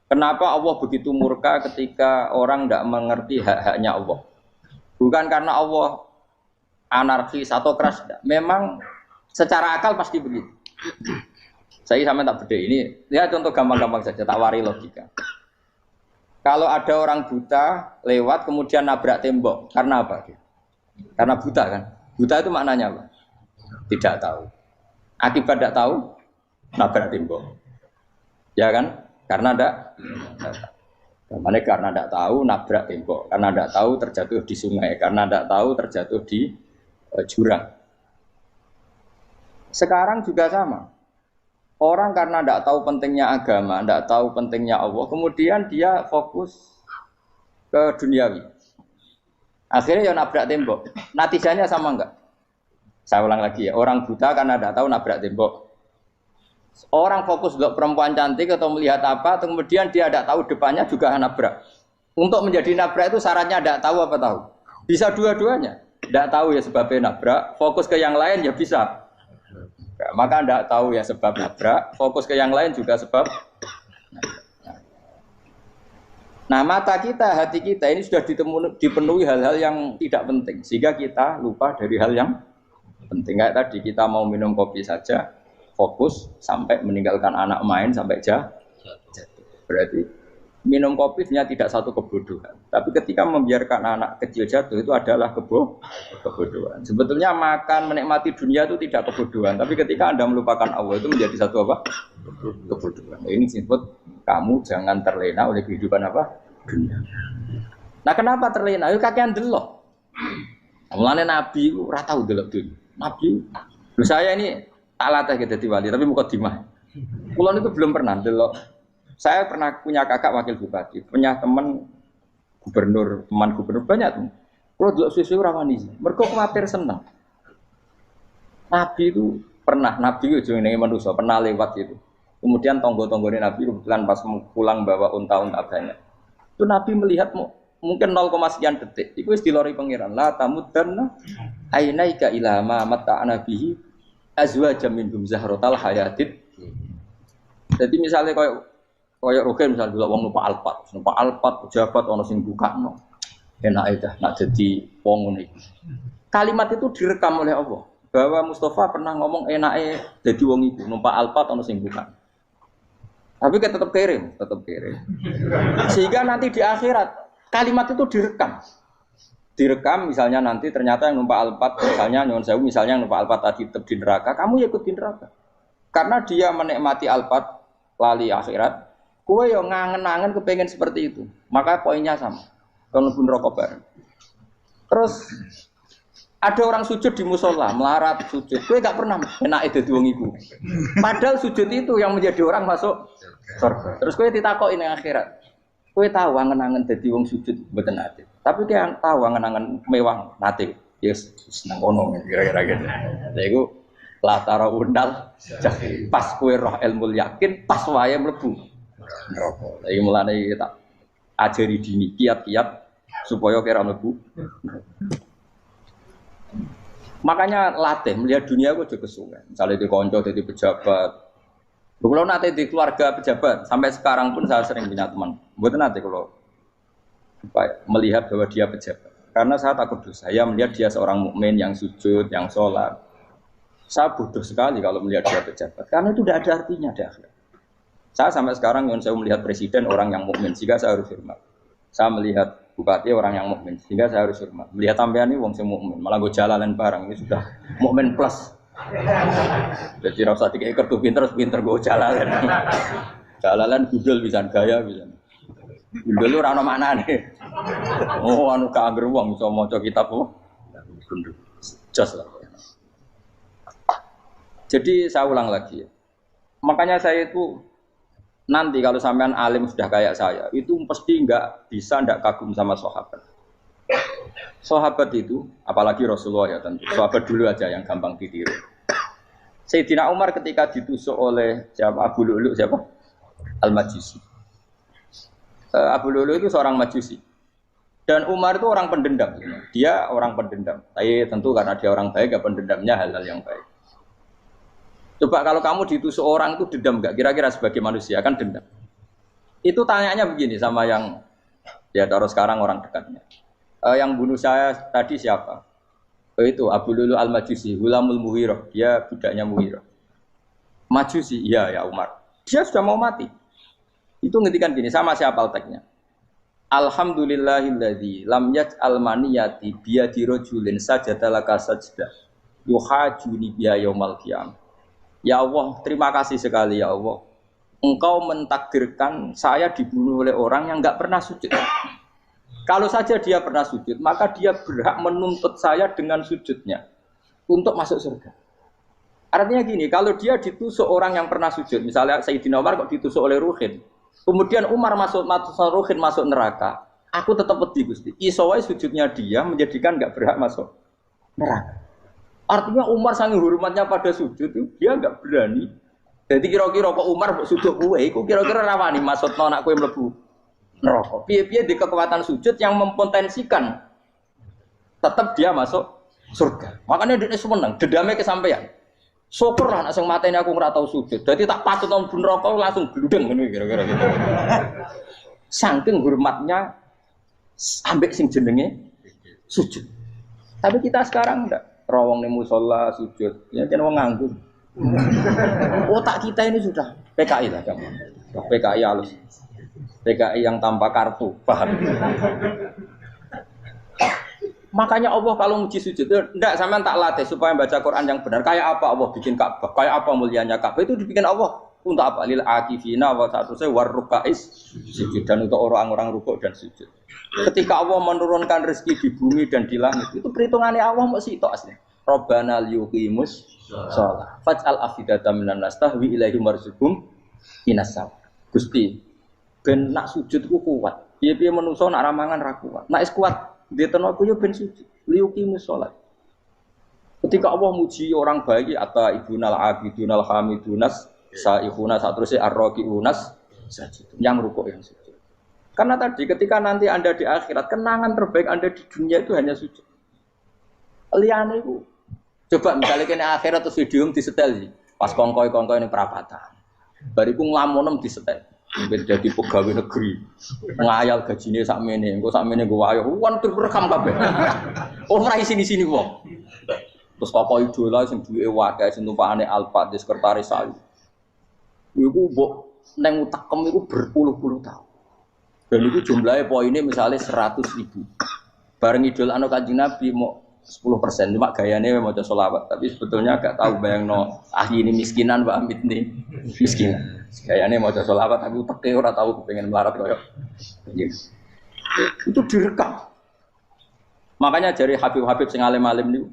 Kenapa Allah begitu murka ketika orang tidak mengerti hak-haknya Allah? Bukan karena Allah anarkis atau keras, tidak. Memang secara akal pasti begitu. Saya sama tak beda ini. Ya contoh gampang-gampang saja, tak wari logika. Kalau ada orang buta lewat kemudian nabrak tembok, karena apa? Karena buta kan? Buta itu maknanya apa? Tidak tahu. Akibat tidak tahu, nabrak tembok. Ya kan? Karena tidak karena tidak tahu nabrak tembok, karena tidak tahu terjatuh di sungai, karena tidak tahu terjatuh di jurang. Sekarang juga sama. Orang karena tidak tahu pentingnya agama, tidak tahu pentingnya Allah, kemudian dia fokus ke duniawi. Akhirnya ya nabrak tembok. Natijanya sama enggak? Saya ulang lagi ya. Orang buta karena tidak tahu nabrak tembok. Orang fokus untuk perempuan cantik atau melihat apa, kemudian dia tidak tahu depannya juga nabrak. Untuk menjadi nabrak itu syaratnya tidak tahu apa tahu. Bisa dua-duanya. Tidak tahu ya sebabnya nabrak, fokus ke yang lain ya bisa. Nah, maka tidak tahu ya sebab nabrak, fokus ke yang lain juga sebab. Nah, mata kita, hati kita ini sudah dipenuhi hal-hal yang tidak penting, sehingga kita lupa dari hal yang penting. Kayak tadi kita mau minum kopi saja, fokus sampai meninggalkan anak main sampai jatuh. Berarti minum kopi sebenarnya tidak satu kebodohan. Tapi ketika membiarkan anak kecil jatuh itu adalah kebodohan. Sebetulnya makan, menikmati dunia itu tidak kebodohan. Tapi ketika Anda melupakan Allah itu menjadi satu apa? Kebodohan. Ini disebut kamu jangan terlena oleh kehidupan apa? Dunia. Nah, kenapa terlena? Itu kakean delok. Mulane Nabi itu ora tau delok dunia. Nabi, saya ini tak latih jadi wali, tapi mukadimah. Kula itu belum pernah delok. Saya pernah punya kakak wakil bupati, punya teman gubernur banyak tuh. Kalau delok susu ora wani. Mergo kuwatir seneng. Nabi itu pernah, Nabi itu jenenge manusia, pernah lewat itu. Kemudian tonggo-tonggone Nabi kebetulan pas pulang bawa unta-unta banyak. Itu Nabi melihat mungkin 0, sekian detik. Itu wis dilori pangeran. La tamuddanna ainaika ila ma mata'ana bihi azwajam minhum zahratal hayatid. Jadi misalnya koyo rogen misalnya dulu wong numpak Alphard pejabat ana sing bukakno. Enak aja nak jadi wong ngene iki. Kalimat itu direkam oleh Allah bahwa Mustafa pernah ngomong enake dadi wong iku numpak Alphard ana sing bukakno. Tapi kan tetap kirim. Sehingga nanti di akhirat kalimat itu direkam misalnya nanti ternyata yang numpak Alphard misalnya nyuwun sewu misalnya yang numpak Alphard tadi tetap di neraka, kamu ya ikut di neraka. Karena dia menikmati Alphard lali akhirat, kowe yo ngangen-angen kepengen seperti itu. Maka poinnya sama. Kalau pun rokok bareng. Terus ada orang sujud di musola, melarat sujud. Kowe gak pernah enak dadi wong iku. Padahal sujud itu yang menjadi orang masuk surga. Terus kowe ditakoki ning akhirat. Kowe tahu angen-angen dadi wong sujud mboten ate. Tapi kowe tahu angen-angen mewah nate. Yes, seneng kono kira-kira gitu. Lha iku latara undal pas kowe roh ilmu yakin pas wae mlebu neraka. Lha iki mulane tak ajari dini kiat-kiat supaya kira mlebu. Makanya latih melihat dunia kok juga kesungan. Misalnya di konco, di pejabat. Kalau nanti di keluarga pejabat, sampai sekarang pun saya sering punya teman. Bukan nanti kalau melihat bahwa dia pejabat. Karena saya takut dosa. Saya melihat dia seorang mukmin yang sujud, yang sholat. Saya bodoh sekali kalau melihat dia pejabat. Karena itu tidak ada artinya di akhirat. Saya sampai sekarang yang saya melihat presiden orang yang mukmin, sehingga saya harus hormat. Saya melihat bupati orang yang mukmin, sehingga saya harus hormat. Melihat sampean ini wong sing mukmin, malah gue jalalan barang ini sudah mukmin plus. Jadi rasa tiga kartu pinter gue jalalan. Jalalan gudul bisa gaya bisa. Gudul lu rano mana nih? Oh anu kager wong bisa maca kitab oh. Jos lah. Jadi saya ulang lagi ya. Makanya saya itu nanti kalau sampean alim sudah kayak saya, itu pasti nggak kagum sama sahabat. Sahabat itu, apalagi Rasulullah ya tentu. Sahabat dulu aja yang gampang ditiru. Sayyidina Umar ketika ditusuk oleh siapa? Abu Lu'lu siapa? Al-Majusi. Abu Lu'lu itu seorang Majusi. Dan Umar itu orang pendendam. Dia orang pendendam. Tapi tentu karena dia orang baik, ya pendendamnya hal-hal yang baik. Coba kalau kamu ditusuk orang itu dendam enggak? Kira-kira sebagai manusia kan dendam. Itu tanyanya begini sama yang ya taruh sekarang orang dekatnya. Yang bunuh saya tadi siapa? Itu Abu Lu'lu Al-Majusi, Hulamul Muhirah. Dia budaknya Muhirah. Majusi, iya ya Umar. Dia sudah mau mati. Itu ngendikan gini, sama siapa alteknya? Alhamdulillahilladzi lam yaj'al maniyati biyadi rajulin sajadalaka sajdah yuhajuni biya yaumal qiyamah. Ya Allah, terima kasih sekali ya Allah. Engkau mentakdirkan saya dibunuh oleh orang yang enggak pernah sujud. Kalau saja dia pernah sujud, maka dia berhak menuntut saya dengan sujudnya untuk masuk surga. Artinya gini, kalau dia ditusuk orang yang pernah sujud, misalnya Sayyidina Umar kok ditusuk oleh Ruhin, kemudian Umar Ruhin masuk neraka, aku tetap pedih Gusti. Isowai sujudnya dia menjadikan enggak berhak masuk neraka. Artinya Umar saking hormatnya pada sujud itu dia enggak berani. Jadi kira-kira kok Umar sujud kowe iku kira-kira rawani maksudno anak kowe mlebu neraka. Piye-piye di kekuatan sujud yang mempotensikan tetap dia masuk surga. Makanya dia seneng, dendamnya kesampaian. Syukur lah nek sing mateni aku ora tau sujud. Dadi tak patut nang neraka langsung gludeng ngene kira-kira gitu. Saking hormatnya ambek sing jenenge sujud. Tapi kita sekarang enggak rawong ning musala sujud, ya jan wong nganggur. Otak kita ini sudah PKI lah kamu. PKI halus. PKI yang tanpa kartu, paham? Makanya Allah kalau muji sujud, enggak sampean tak latih supaya baca Quran yang benar. Kayak apa Allah bikin Ka'bah? Kayak apa mulianya Ka'bah? Itu dibikin Allah untuk apa? Lil akifina wa satusai warrukais sujud, dan untuk orang-orang rukuk dan sujud. Ketika Allah menurunkan rezeki di bumi dan di langit, itu perhitungannya Allah mau sitok asli. Rabbana liyuqimus shalah faj'al afidatan minan nas tahwi ilaihim warzuqhum minas sama. Gusti, ben nak sujud ku kuat. Piye-piye menungso nak ramangan ra kuat. Nak is kuat dia tenaga yo ben sujud, liyuqimus shalah. Ketika Allah muji orang baik atau ibunal abidunal hamidunas saihuna satruse arraqiunas sajid, yang rukuk yang sujud. Karena tadi ketika nanti Anda di akhirat, kenangan terbaik Anda di dunia itu hanya sujud. Liyane iku coba misalnya kene akhirat terus video disetel pas kongkoi-kongkoi ning perapatan. Bariku nglamunem disetel. Ben dadi pegawai negeri. Ngayal gajine sakmene, engko sakmene nggo wayo. Wan direkam kabeh. Oh ora sini-sini wong. Terus tokoh idola sing duwe wae sing tumpakane Alphard di sekretaris saya. Iku mbok nang utekem iku berpuluh-puluh tahun. Dan itu jumlahnya poinnya misalnya 100.000. Bareng idol anu Kanjeng Nabi mau 10%, cuma gayanya mau maca sholawat, tapi sebetulnya agak tahu bayangno ini miskinan Mbak Amit nih miskinan. Gayanya mau maca sholawat tapi teke ora tahu kepengen melarat koyo. Yes. Itu direkam. Makanya dari Habib-habib sing alim-alim niku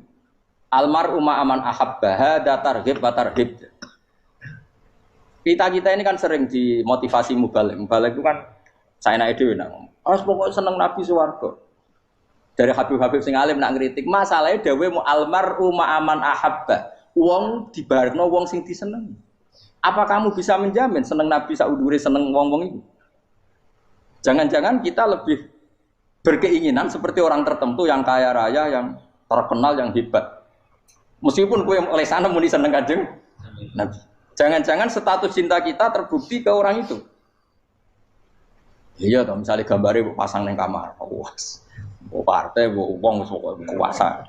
almar'u ma'aman ahabba hada targhib wa tarhib. Kita ini kan sering dimotivasi mubalik. Mubalik itu kan saya naik dewe nang. Harus pokoknya seneng Nabi swarga. Dari Habib-habib sing alim nak ngritik, masalahnya dawuh mu almar'u ma'aman ahabba. Wong dibarno wong sing disenengi. Apa kamu bisa menjamin seneng Nabi saudure seneng wong-wong itu? Jangan-jangan kita lebih berkeinginan seperti orang tertentu yang kaya raya, yang terkenal, yang hebat. Meskipun kowe oleh sana muni seneng Kanjeng Nabi. Jangan-jangan status cinta kita terbukti ke orang itu. Iya toh, misalnya gambarnya pasang neng kamar, puas. Partai, uang, kuasa.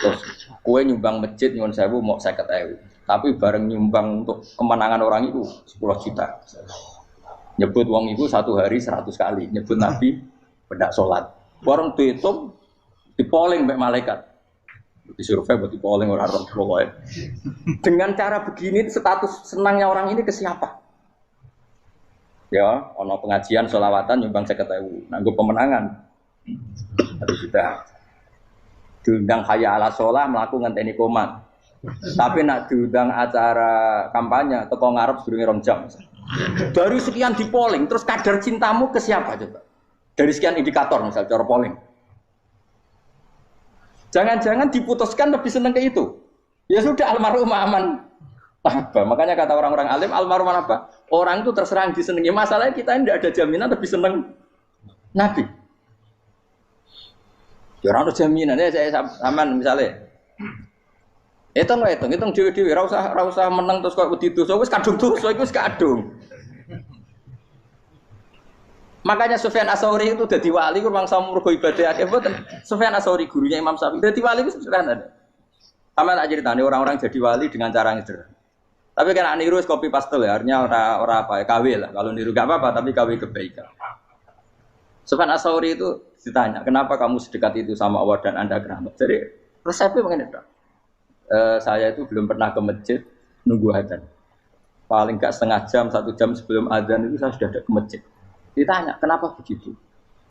Terus, kue nyumbang masjid nyuwun sewu mau 50.000. Tapi bareng nyumbang untuk kemenangan orang itu 10 juta. Nyebut uang itu satu hari 100 kali. Nyebut Nabi bedak sholat. Warung dihitung, dipoling mbek malaikat. Disurvei buat dipoling orang pokoknya. Dengan cara begini status senangnya orang ini ke siapa? Ya, ono pengajian sholawatan nyumbang 50.000. Nanggo pemenangan. Harus sudah diundang hayya ala sholah melakukan ngenteni komat. Tapi nak diundang acara kampanye teko ngarep sedurunge 2 jam. Dari sekian di polling, terus kadar cintamu ke siapa coba? Dari sekian indikator misal cara polling. Jangan-jangan diputuskan lebih seneng ke itu. Ya sudah almarhum aman. Apa? Makanya kata orang-orang alim almarhum apa? Orang itu terserah disenengi. Masalahnya kita tidak ada jaminan lebih seneng Nabi. Ya ora ono jaminan ya saya sampean misale. Hitung dhewe-dhewe ora usah meneng terus kok wedi dosa wis kadung dosa iku wis kadung. Makanya Sufyan Ats-Tsauri itu dadi wali ku mangsa murgo ibadah akeh mboten. Sufyan Ats-Tsauri gurunya Imam Syafi'i dadi wali wis sederhana. Sampeyan tak critani orang-orang jadi wali dengan cara yang sederhana. Tapi kan niru wis copy paste ya, artinya ora apa ya KW lah. Kalau niru enggak apa-apa tapi KW kebaikan. Sufyan Ats-Tsauri itu ditanya, kenapa kamu sedekat itu sama Allah dan Anda keramat? Jadi resepnya begini, saya itu belum pernah ke masjid nunggu adzan. Paling enggak setengah jam, 1 jam sebelum adzan itu saya sudah ada ke masjid. Ditanya, kenapa begitu?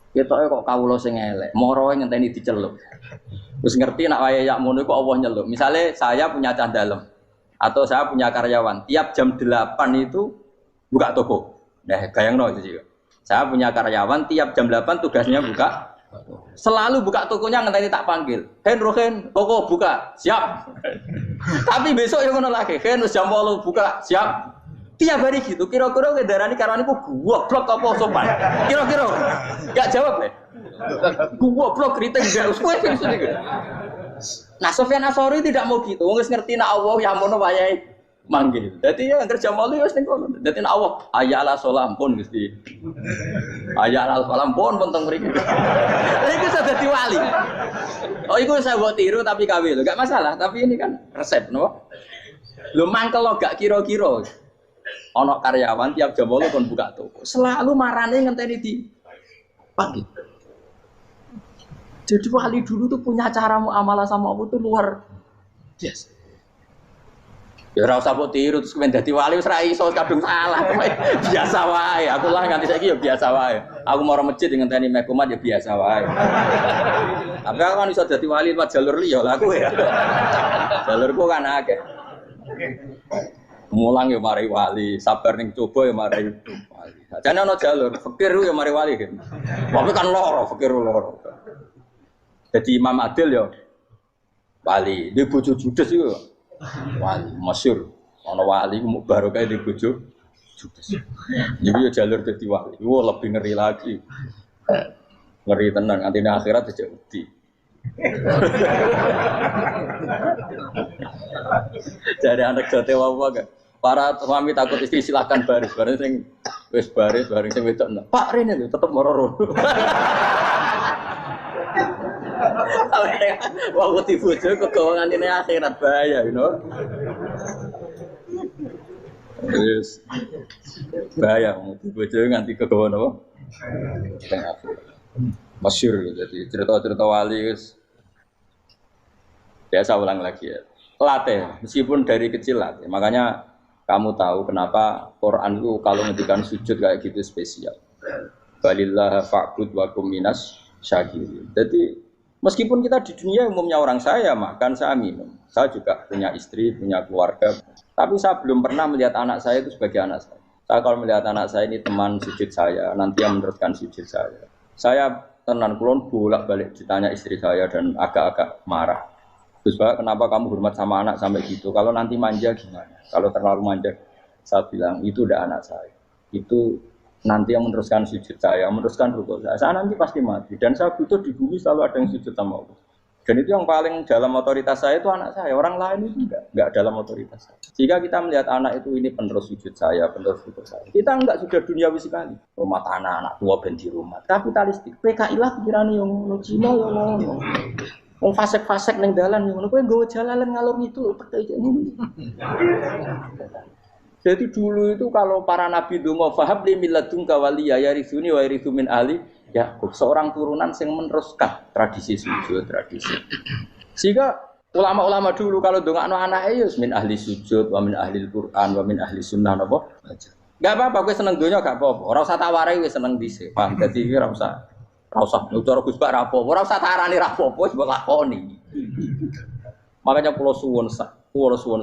Ketoke kok kawula sing elek, moroe ngenteni dicelup. Terus ngerti nak wayahe yak ngono kok Allah nyelup. Misale saya punya cah dalem atau saya punya karyawan, tiap jam 8 itu buka toko. Nah, bayangno itu sih. Saya punya karyawan tiap jam 8 tugasnya buka. Selalu buka tokonya ngenteni tak panggil. Hen, toko buka. Siap. Tapi besok yang ngono lagi. Hen jam 8 buka. Siap. Tiap hari gitu. Kira-kira ngendarani karyawanku goblok apa sopan. Kira-kira. Enggak jawab deh. Goblok kriting enggak usah gitu. Nah, Sufyan Ats-Tsauri tidak mau gitu. Wong wis ngerti nek Allah ya mono wayahe manggil. Dadi ya kerja malu wis ning kono. Dadi nek Allah ayala salam pun Gusti. Ayala salam pun teng mriki. Iku sudah dadi wali. Oh iku saya buat tiru tapi kawe lho, gak masalah. Tapi ini kan resep, no. Lho mangkel lo gak kira-kira. Ana karyawan tiap jam 8 kon buka toko. Selalu marane ngenteni di pagi. Jadi wali dulu tuh punya cara muamalah sama Allah tuh luar biasa. Ya ora usah mbok tiru terus kemen dadi wali wis ra iso kadung salah. Biasa wae. Aku lah nganti saiki ya biasa wae. Aku mau masjid ngenteni mek kumat ya biasa wae. Tapi aku kan iso dadi wali lewat jalur liya lah aku ya. Jalurku kan akeh. Mulang ya mari wali, sabar ning coba ya mari wali. Jane ana jalur fikir ya mari wali gitu. Tapi kan loro, fikir loro. Jadi Imam Adil ya wali, dia bojo judes itu wali, masyhur. Ana wali ku barokah di bojo judes. Jadi ya jalur dadi wali. Wah lebih ngeri lagi. Ngeri tenan nganti akhirat aja wedi. Jadi anak jote apa gak? Para suami takut istri silakan baris, bareng sing wis baris, bareng sing wedok. Pak Rene lho tetep mororo. Wah, wedi bojo kegawangan ini akhirat bahaya, you know. Terus bahaya wedi bojo nganti kegawan apa? Tengah akhirat. Masyhur jadi cerita-cerita wali guys. Biasa ulang lagi ya. Latih, meskipun dari kecil latih. Makanya kamu tahu kenapa Quran itu kalau ngendikan sujud kayak gitu spesial. Balillah fa'bud wa kum minas syakirin. Jadi meskipun kita di dunia umumnya orang saya makan, saya minum. Saya juga punya istri, punya keluarga. Tapi saya belum pernah melihat anak saya itu sebagai anak saya. Saya kalau melihat anak saya ini teman sujud saya, nanti yang meneruskan sujud saya. Saya tenan kulon bolak-balik ditanya istri saya dan agak-agak marah. Terus Pak, kenapa kamu hormat sama anak sampai gitu? Kalau nanti manja gimana? Kalau terlalu manja, saya bilang itu udah anak saya. Itu nanti yang meneruskan sujud saya, meneruskan rukuk saya. Saya nanti pasti mati dan saya butuh di bumi selalu ada yang sujud sama Allah. Dan itu yang paling dalam otoritas saya itu anak saya. Orang lain itu enggak dalam otoritas saya. Jika kita melihat anak itu ini penerus sujud saya, penerus rukuk saya. Kita enggak sudah duniawi sekali. Rumah tanah, anak tua ben di rumah. Kapitalistik. PKI lah pikirannya yang Cina yang wong fasek-fasek ning dalan ngono kowe nggawa jalalan ngalor itu percaya ini. Jadi dulu itu kalau para nabi donga fahab li milladunka waliya yarisuni wa yarithu min ahli Yakub, seorang turunan yang meneruskan tradisi sujud, tradisi. Sehingga ulama-ulama dulu kalau dongakno anake ya min ahli sujud wa min ahli Al-Qur'an wa min ahli sunnah napa. Enggak apa-apa kowe seneng donya gak apa-apa. Ora usah tak warai wis seneng dhisik. Paham dadi ora usah. Ora usah cara Gus Bak ra apa-apa. Ora usah tarani ra apa-apa wis mbok lakoni. Makanya kula suwun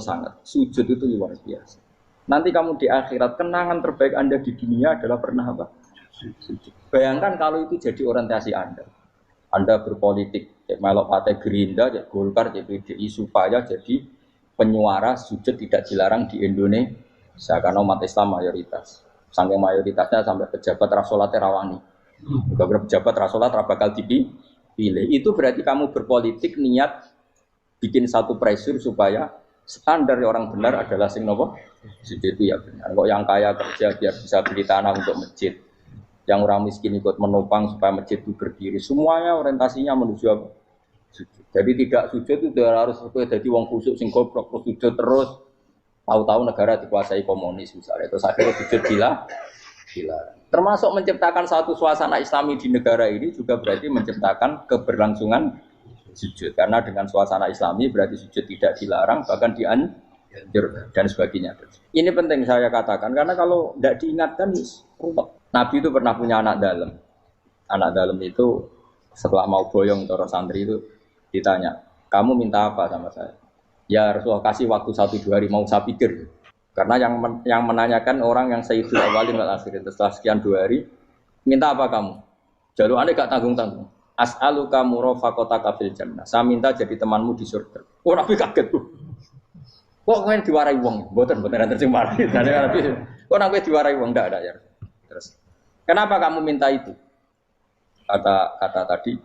sangat. Sujud itu luar biasa. Nanti kamu di akhirat kenangan terbaik Anda di dunia adalah pernah apa? Sujud. Bayangkan kalau itu jadi orientasi Anda. Anda berpolitik, cek melok partai Gerindra, cek Golkar, cek PDI supaya jadi penyuara sujud tidak dilarang di Indonesia karena umat Islam mayoritas. Saking mayoritasnya sampai pejabat rasolat rawani. Beberapa pejabat rasolat bakal dipilih. Itu berarti kamu berpolitik niat bikin satu pressure supaya standar orang benar adalah sing nopo. Sujud itu ya benar. Kok yang kaya kerja biar bisa beli tanah untuk masjid. Yang orang miskin ikut menopang supaya masjid itu berdiri. Semuanya orientasinya menuju apa? Sujud. Jadi tidak sujud itu harus jadi wong khusuk sing goblok sujud terus. Tahu-tahu negara dikuasai komunis misalnya. Terus akhirnya sujud gila. Termasuk menciptakan satu suasana Islami di negara ini juga berarti menciptakan keberlangsungan sujud. Karena dengan suasana Islami berarti sujud tidak dilarang bahkan dianjurkan dan sebagainya. Ini penting saya katakan karena kalau tidak diingatkan ruwet. Nabi itu pernah punya anak dalam. Anak dalam itu setelah mau boyong toro santri itu ditanya, kamu minta apa sama saya? Ya Rasulullah kasih waktu 1-2 hari mau saya pikir. Karena yang menanyakan orang yang Sayyidul Awwalin wal Akhirin setelah sekian 2 hari, minta apa kamu? Jaluannya gak tanggung-tanggung. As'aluka murafaqataka fil jannah. Saya minta jadi temanmu di surga. Oh Nabi kaget tuh. Kok kalian diwarai wong? Mboten tercemar. Kok Nabi diwarai wong ndak ada ya. Terus kenapa kamu minta itu? Kata tadi,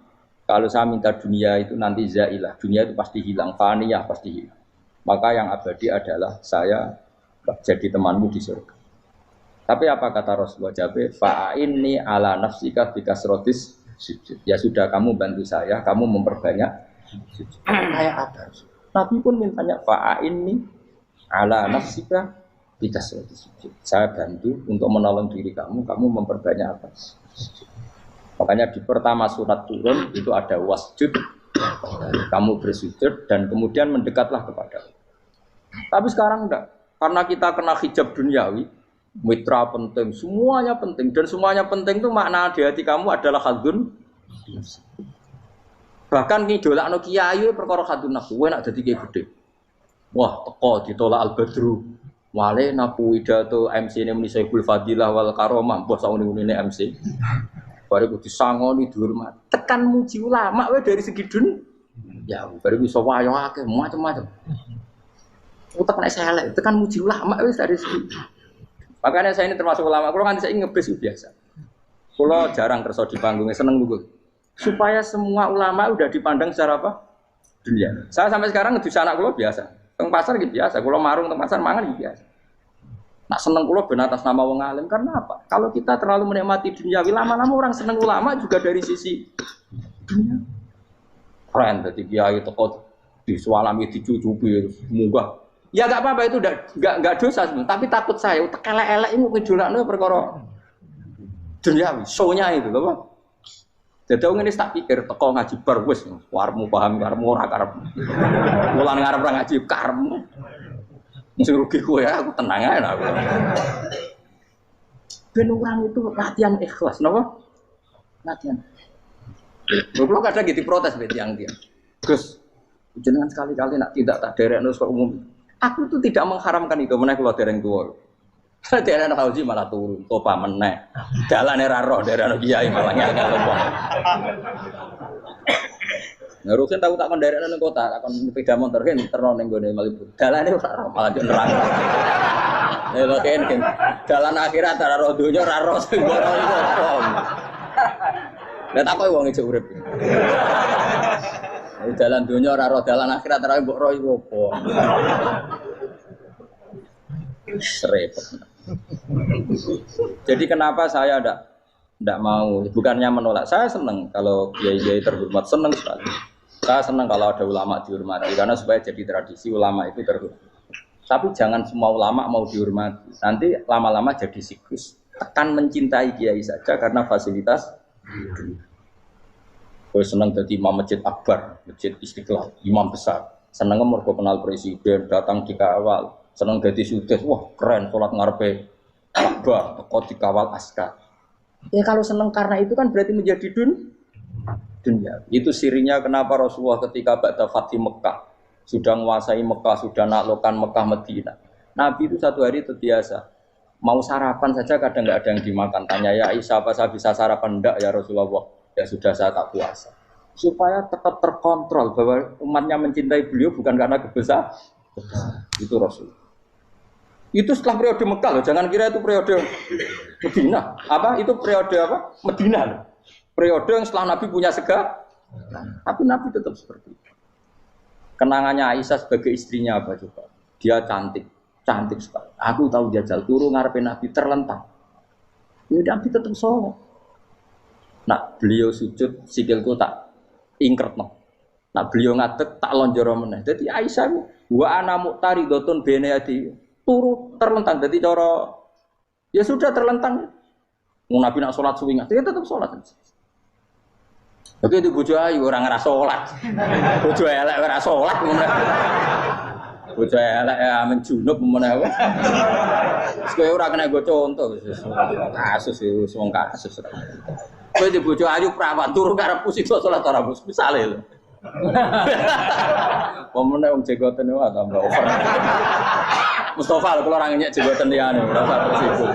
kalau saya minta dunia itu nanti zailah. Dunia itu pasti hilang, faniyah pasti hilang. Maka yang abadi adalah saya jadi temanmu di surga. Tapi apa kata Rasulullah Jabe? Fa'inni ala nafsika bikasrotis sujud. Ya sudah kamu bantu saya, kamu memperbanyak sujud. Kayak apa? Nabi pun mintanya fa'inni ala nafsika bikasrotis sujud. Saya bantu untuk menolong diri kamu, kamu memperbanyak apa? Sujud. Makanya di pertama surat turun itu ada wasjud, kamu bersujud dan kemudian mendekatlah kepada Allah. Tapi sekarang enggak, karena kita kena hijab duniawi, mitra penting, semuanya penting dan semuanya penting itu makna di hati kamu adalah hadun. Bahkan ngidolakno kiai perkara hadun nafsu, kowe nak dadi kiai gede. Wah, teko ditolak al-badru. Wale napu pidato MC ne muni Saiful Fadilah wal Karomah, mbah sauni-unine MC. Baru disangoni dihormat. Tekan muji ulama wae dari segi ya baru bisa wayo akeh macam-macam. Utek nek elek, tekan muji ulama wis dari segi. Makanya saya ini termasuk ulama, kalau kan saya ngebes biasa. Kalau jarang kerso di panggungnya, seneng juga. Supaya semua ulama udah dipandang secara apa? Dunia. Saya sampai sekarang ngedus anak kalau biasa. Teng pasar gitu biasa, kalau marung teng pasar mangan gitu biasa. Nak seneng kalau ben atas nama wong alim, karena apa? Kalau kita terlalu menikmati dunia, lama-lama orang seneng ulama juga dari sisi dunia. Keren, jadi kiai teko disualami dicucupi, munggah. Ya enggak apa-apa itu enggak dosa sebenarnya, tapi takut saya elek-elek ini ngidolakno perkara duniawi, show-nya itu lho, Pak. Dadi wong ngene tak pikir teko ngaji bar wis warmu paham karepmu ora karep. Mulan ngarep ora ngaji karepmu. Mesti rugi kowe ya, aku tenang ae aku. Ben orang itu latihan ikhlas, napa? Latihan. Lho kadang gitu protes mbek tiyang-tiyang. Gus, jenengan sekali-kali nak tidak tak derekno kok umum. Aku itu tidak mengharamkan itu, menaik keluar dereng tua. Dereng haji malah turun, topa menaik. Jalan era roh, dereng kiai malah nyala lupa. Ngerusin tahu tak konderek nang kota, tak kon sepeda motor kan terno ning gone Malibu. Dalane ora malah yo nerang. Lha kan dalan akhirat ora roh donya ora roh sing ora iku. Lah tak koyo wong ijo urip. Dalan dunia ora roh, dalan akhirat ora mbok roh iku apa. Repot. Jadi kenapa saya ndak mau, bukannya menolak. Saya senang kalau kiai-kiai terhormat, senang sekali. Saya senang kalau ada ulama dihormati karena supaya jadi tradisi ulama itu terhormat. Tapi jangan semua ulama mau dihormati. Nanti lama-lama jadi siklus. Tekan mencintai kiai saja karena fasilitas. Gue senang jadi imam masjid akbar, masjid Istiqlal, imam besar. Senang mergo kenal presiden, datang dikawal. Senang jadi sudes, wah keren, sholat ngarepe akbar, teko dikawal askar. Ya kalau senang karena itu kan berarti menjadi dunia. Itu sirinya kenapa Rasulullah ketika ba'da Fathi Mekah sudah menguasai Mekah, sudah naklukkan Mekah Madinah. Nabi itu satu hari terbiasa. Mau sarapan saja kadang nggak ada yang dimakan. Tanya ya Aisyah, apa saya bisa sarapan? Enggak ya Rasulullah. Ya sudah saya tak puasa. Supaya tetap terkontrol bahwa umatnya mencintai beliau bukan karena kebesaran. Itu Rasul. Itu setelah periode Mekah loh. Jangan kira itu periode Medina. Apa? Itu periode apa? Medina loh. Periode yang setelah Nabi punya segala. Tapi Nabi tetap seperti itu. Kenangannya Aisyah sebagai istrinya apa coba? Dia cantik. Cantik sekali. Aku tahu jajal turu ngarepin Nabi terlentang. Ya Nabi tetap sholat. Nak beliau sujud sikilku tak ingkretno. Nak beliau ngadeg tak lonjoro meneh. Dadi Aisyah wa ana muqtaridotun benayati turu terlentang. Dadi cara ya sudah terlentang. Mun Nabi nak salat suwi dia tetap salat. Oke itu bojo ayu ora ngerasa salat. Bojo elek ora salat meneh. Bojo elek ya menjunub meneh. Wis kowe ora kena go contoh kasus wis wong kasus. Kowe di bojo ayu prawan turu karepku sida salat ora bos misale lho. Pemene wong jegoten wae tambah over. Mustofa kalau ora ngenyek jegoten liyane ora usah tersinggung.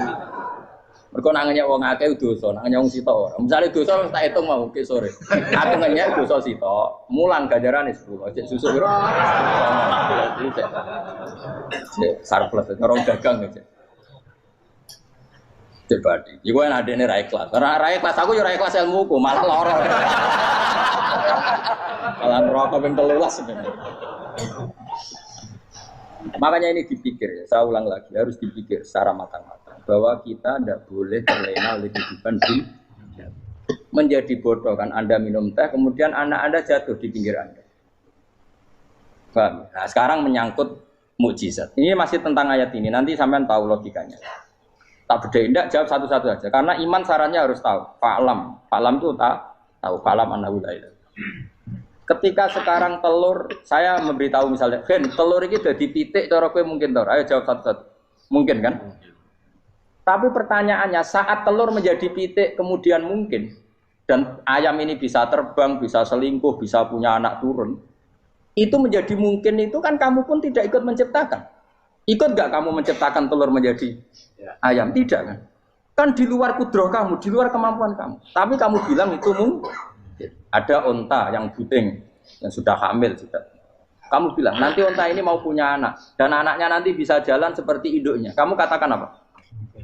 Mergo nak ngenyek wong akeh dosa, nak ngenyek wong sitok ora. Misale dosa tak hitung mau ke sore. Aku ngenyek dosa sitok, mulang ganjarane 10. Cek susu piro? Cek surplus orang dagang cek. Dibadi. Iku enak adene ra ikhlas. Ra ikhlas aku yo ra ikhlas ilmuku, malah lara. Malah neraka ping 13 sebenarnya. Makanya ini dipikir ya, saya ulang lagi, harus dipikir secara matang-matang bahwa kita tidak boleh terlena oleh kehidupan dunia. Menjadi bodoh kan Anda minum teh, kemudian anak Anda jatuh di pinggir Anda. Paham? Nah, sekarang menyangkut mukjizat. Ini masih tentang ayat ini, nanti sampean tahu logikanya. Tak beda, tidak jawab satu-satu aja. Karena iman sarannya harus tahu. Fa'lam itu tak tahu. Fa'lam annahu la ilaha. Ketika sekarang telur, saya memberitahu misalnya, "Ben, telur ini udah dipitik, cara kowe mungkin tahu." Ayo jawab satu-satu. Mungkin kan? Tapi pertanyaannya, saat telur menjadi pitik kemudian mungkin, dan ayam ini bisa terbang, bisa selingkuh, bisa punya anak turun, itu menjadi mungkin itu kan kamu pun tidak ikut menciptakan. Ikut gak kamu menciptakan telur menjadi ayam? Tidak kan? Kan di luar kudroh kamu, di luar kemampuan kamu. Tapi kamu bilang itu mungkin. Ada onta yang buting, yang sudah hamil sudah. Kamu bilang nanti onta ini mau punya anak dan anaknya nanti bisa jalan seperti induknya. Kamu katakan apa?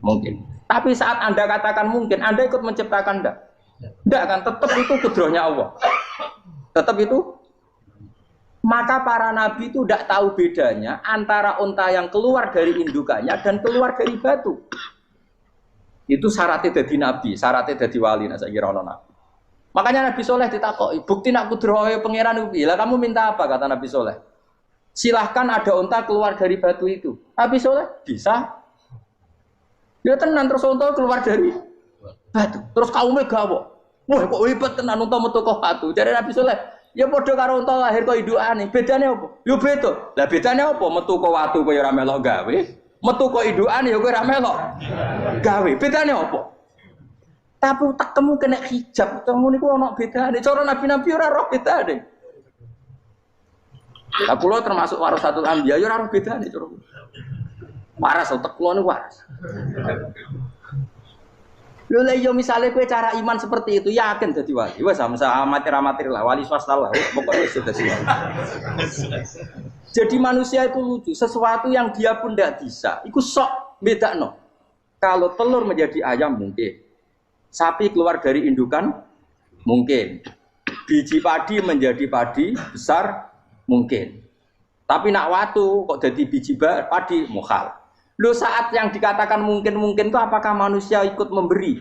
Mungkin. Tapi saat Anda katakan mungkin, Anda ikut menciptakan enggak? Enggak kan? Tetap itu kudrohnya Allah. Tetap itu. Maka para nabi itu tidak tahu bedanya antara onta yang keluar dari indukannya dan keluar dari batu. Itu syaratnya jadi nabi, syaratnya jadi wali. Nah, saya kira ono nabi. Makanya Nabi Soleh ditakoki, bukti nak kudrohe pangeran itu. Lah kamu minta apa kata Nabi Soleh? Silahkan ada onta keluar dari batu itu. Nabi Soleh bisa. Dia tenan terus onta keluar dari batu. Terus kaumnya gawok. Wah kok hebat tenan onta metu kok batu. Jadi Nabi Soleh, ya padha karo unta lahir kok indukane. Bedane apa? Yo beda. Lah bedane apa? Metu kok watu kok ya ora melok gawe. Metu kok indukane ya kowe ora melok gawe. Bedane apa? Tapi utakmu kena hijab, utamu niku ana bedane. Cara nabi-nabi ora roh bedane. Lah kula termasuk warasatul anbiya ya ora roh bedane cara. Waras utek kula niku waras. Lho lha yo misale kowe cara iman seperti itu yakin dadi wali. Wes amatir-amatir lah wali swasta lah. Pokoke wis dadi wali. Jadi manusia itu lucu, sesuatu yang dia pun tidak bisa. Iku sok bedakno. Kalau telur menjadi ayam mungkin. Sapi keluar dari indukan mungkin. Biji padi menjadi padi besar mungkin. Tapi nak watu kok jadi biji padi mukhal. Loh saat yang dikatakan mungkin-mungkin itu apakah manusia ikut memberi?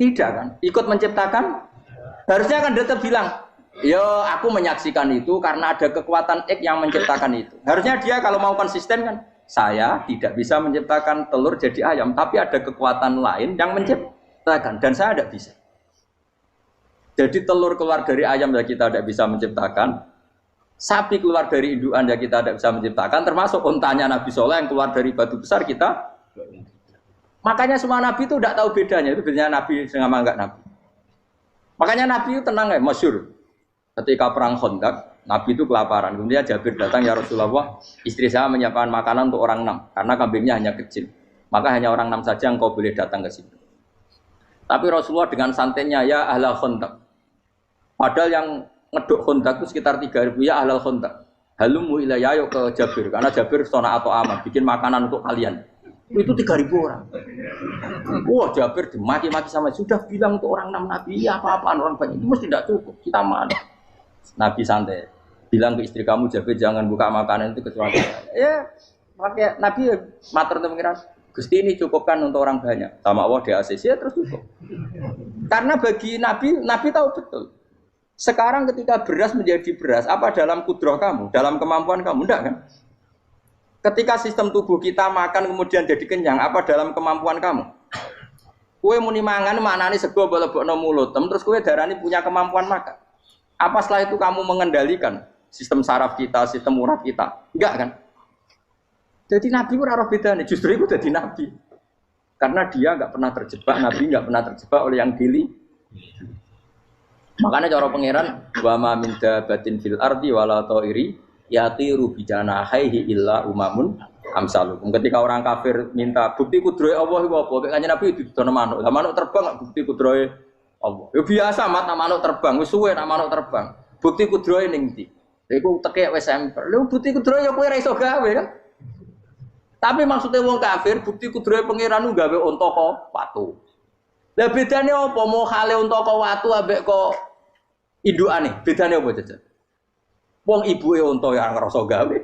Tidak kan? Ikut menciptakan? Harusnya kan dia bilang, yo aku menyaksikan itu karena ada kekuatan X yang menciptakan itu. Harusnya dia kalau mau konsisten kan, saya tidak bisa menciptakan telur jadi ayam, tapi ada kekuatan lain yang menciptakan. Dan saya tidak bisa. Jadi telur keluar dari ayam ya kita tidak bisa menciptakan. Sapi keluar dari indukan ya kita tidak bisa menciptakan. Termasuk untanya Nabi Soleh yang keluar dari batu besar kita. Makanya semua Nabi itu tidak tahu bedanya. Itu bedanya Nabi sama enggak Nabi. Makanya Nabi itu tenang ya, masyhur. Ketika perang Khandaq, Nabi itu kelaparan. Kemudian Jabir datang, ya Rasulullah, istri saya menyiapkan makanan untuk orang 6. Karena kambingnya hanya kecil. Maka hanya orang 6 saja yang kau boleh datang ke sini. Tapi Rasulullah dengan santainya, ya ahlal Khandaq. Padahal yang ngeduk Khandaq itu sekitar 3.000, ya ahlal Khandaq. Halumu ilayya yuk ke Jabir. Karena Jabir sona atau aman, bikin makanan untuk kalian. Itu 3.000 orang. Wah Jabir dimaki-maki sama, sudah bilang untuk orang 6 Nabi, ya apa-apaan orang banyak. Itu mesti tidak cukup, kita mana. Nabi santai. Bilang ke istri kamu, Jabir jangan buka makanan itu kecuali. Ya, makanya Nabi matur untuk pengiran. Gusti ini cukupkan untuk orang banyak. Sama Allah di ACC ya terus cukup. Karena bagi Nabi, Nabi tahu betul. Sekarang ketika beras menjadi beras, apa dalam kudroh kamu? Dalam kemampuan kamu? Enggak kan? Ketika sistem tubuh kita makan kemudian jadi kenyang, apa dalam kemampuan kamu? Kue muni mangan maknane sego bolebokno mulut, terus kue darani punya kemampuan makan. Apa setelah itu kamu mengendalikan sistem saraf kita, sistem urat kita? Enggak kan? Jadi Nabi itu ora bedane, justru itu jadi Nabi. Karena dia enggak pernah terjebak, Nabi enggak pernah terjebak oleh yang pilih. Makanya cara pangeran wa ma min dabatin fil ardi wala ta'iri yatiru bijanahihi illa umamun amsalukum. Ketika orang kafir minta bukti kudrohe Allah iku apa? Kanjeng Nabi didono manuk. Lah manuk terbang bukti kudrohe Allah. Ya biasa mat manuk terbang, wis suwe nak manuk terbang. Bukti kudrohe ning ndi? Iku tekek wis emper. Lha bukti kudrohe ya kowe ora iso gawe kan? Tapi maksudnya wong kafir bukti kudrohe pangeran ku gawe unta kok watu. Lah bedane apa? Mau hale unta kok watu ambek kok indukane? Bedane apa jajan? Wong ibuke unta ya ngrasa gawe.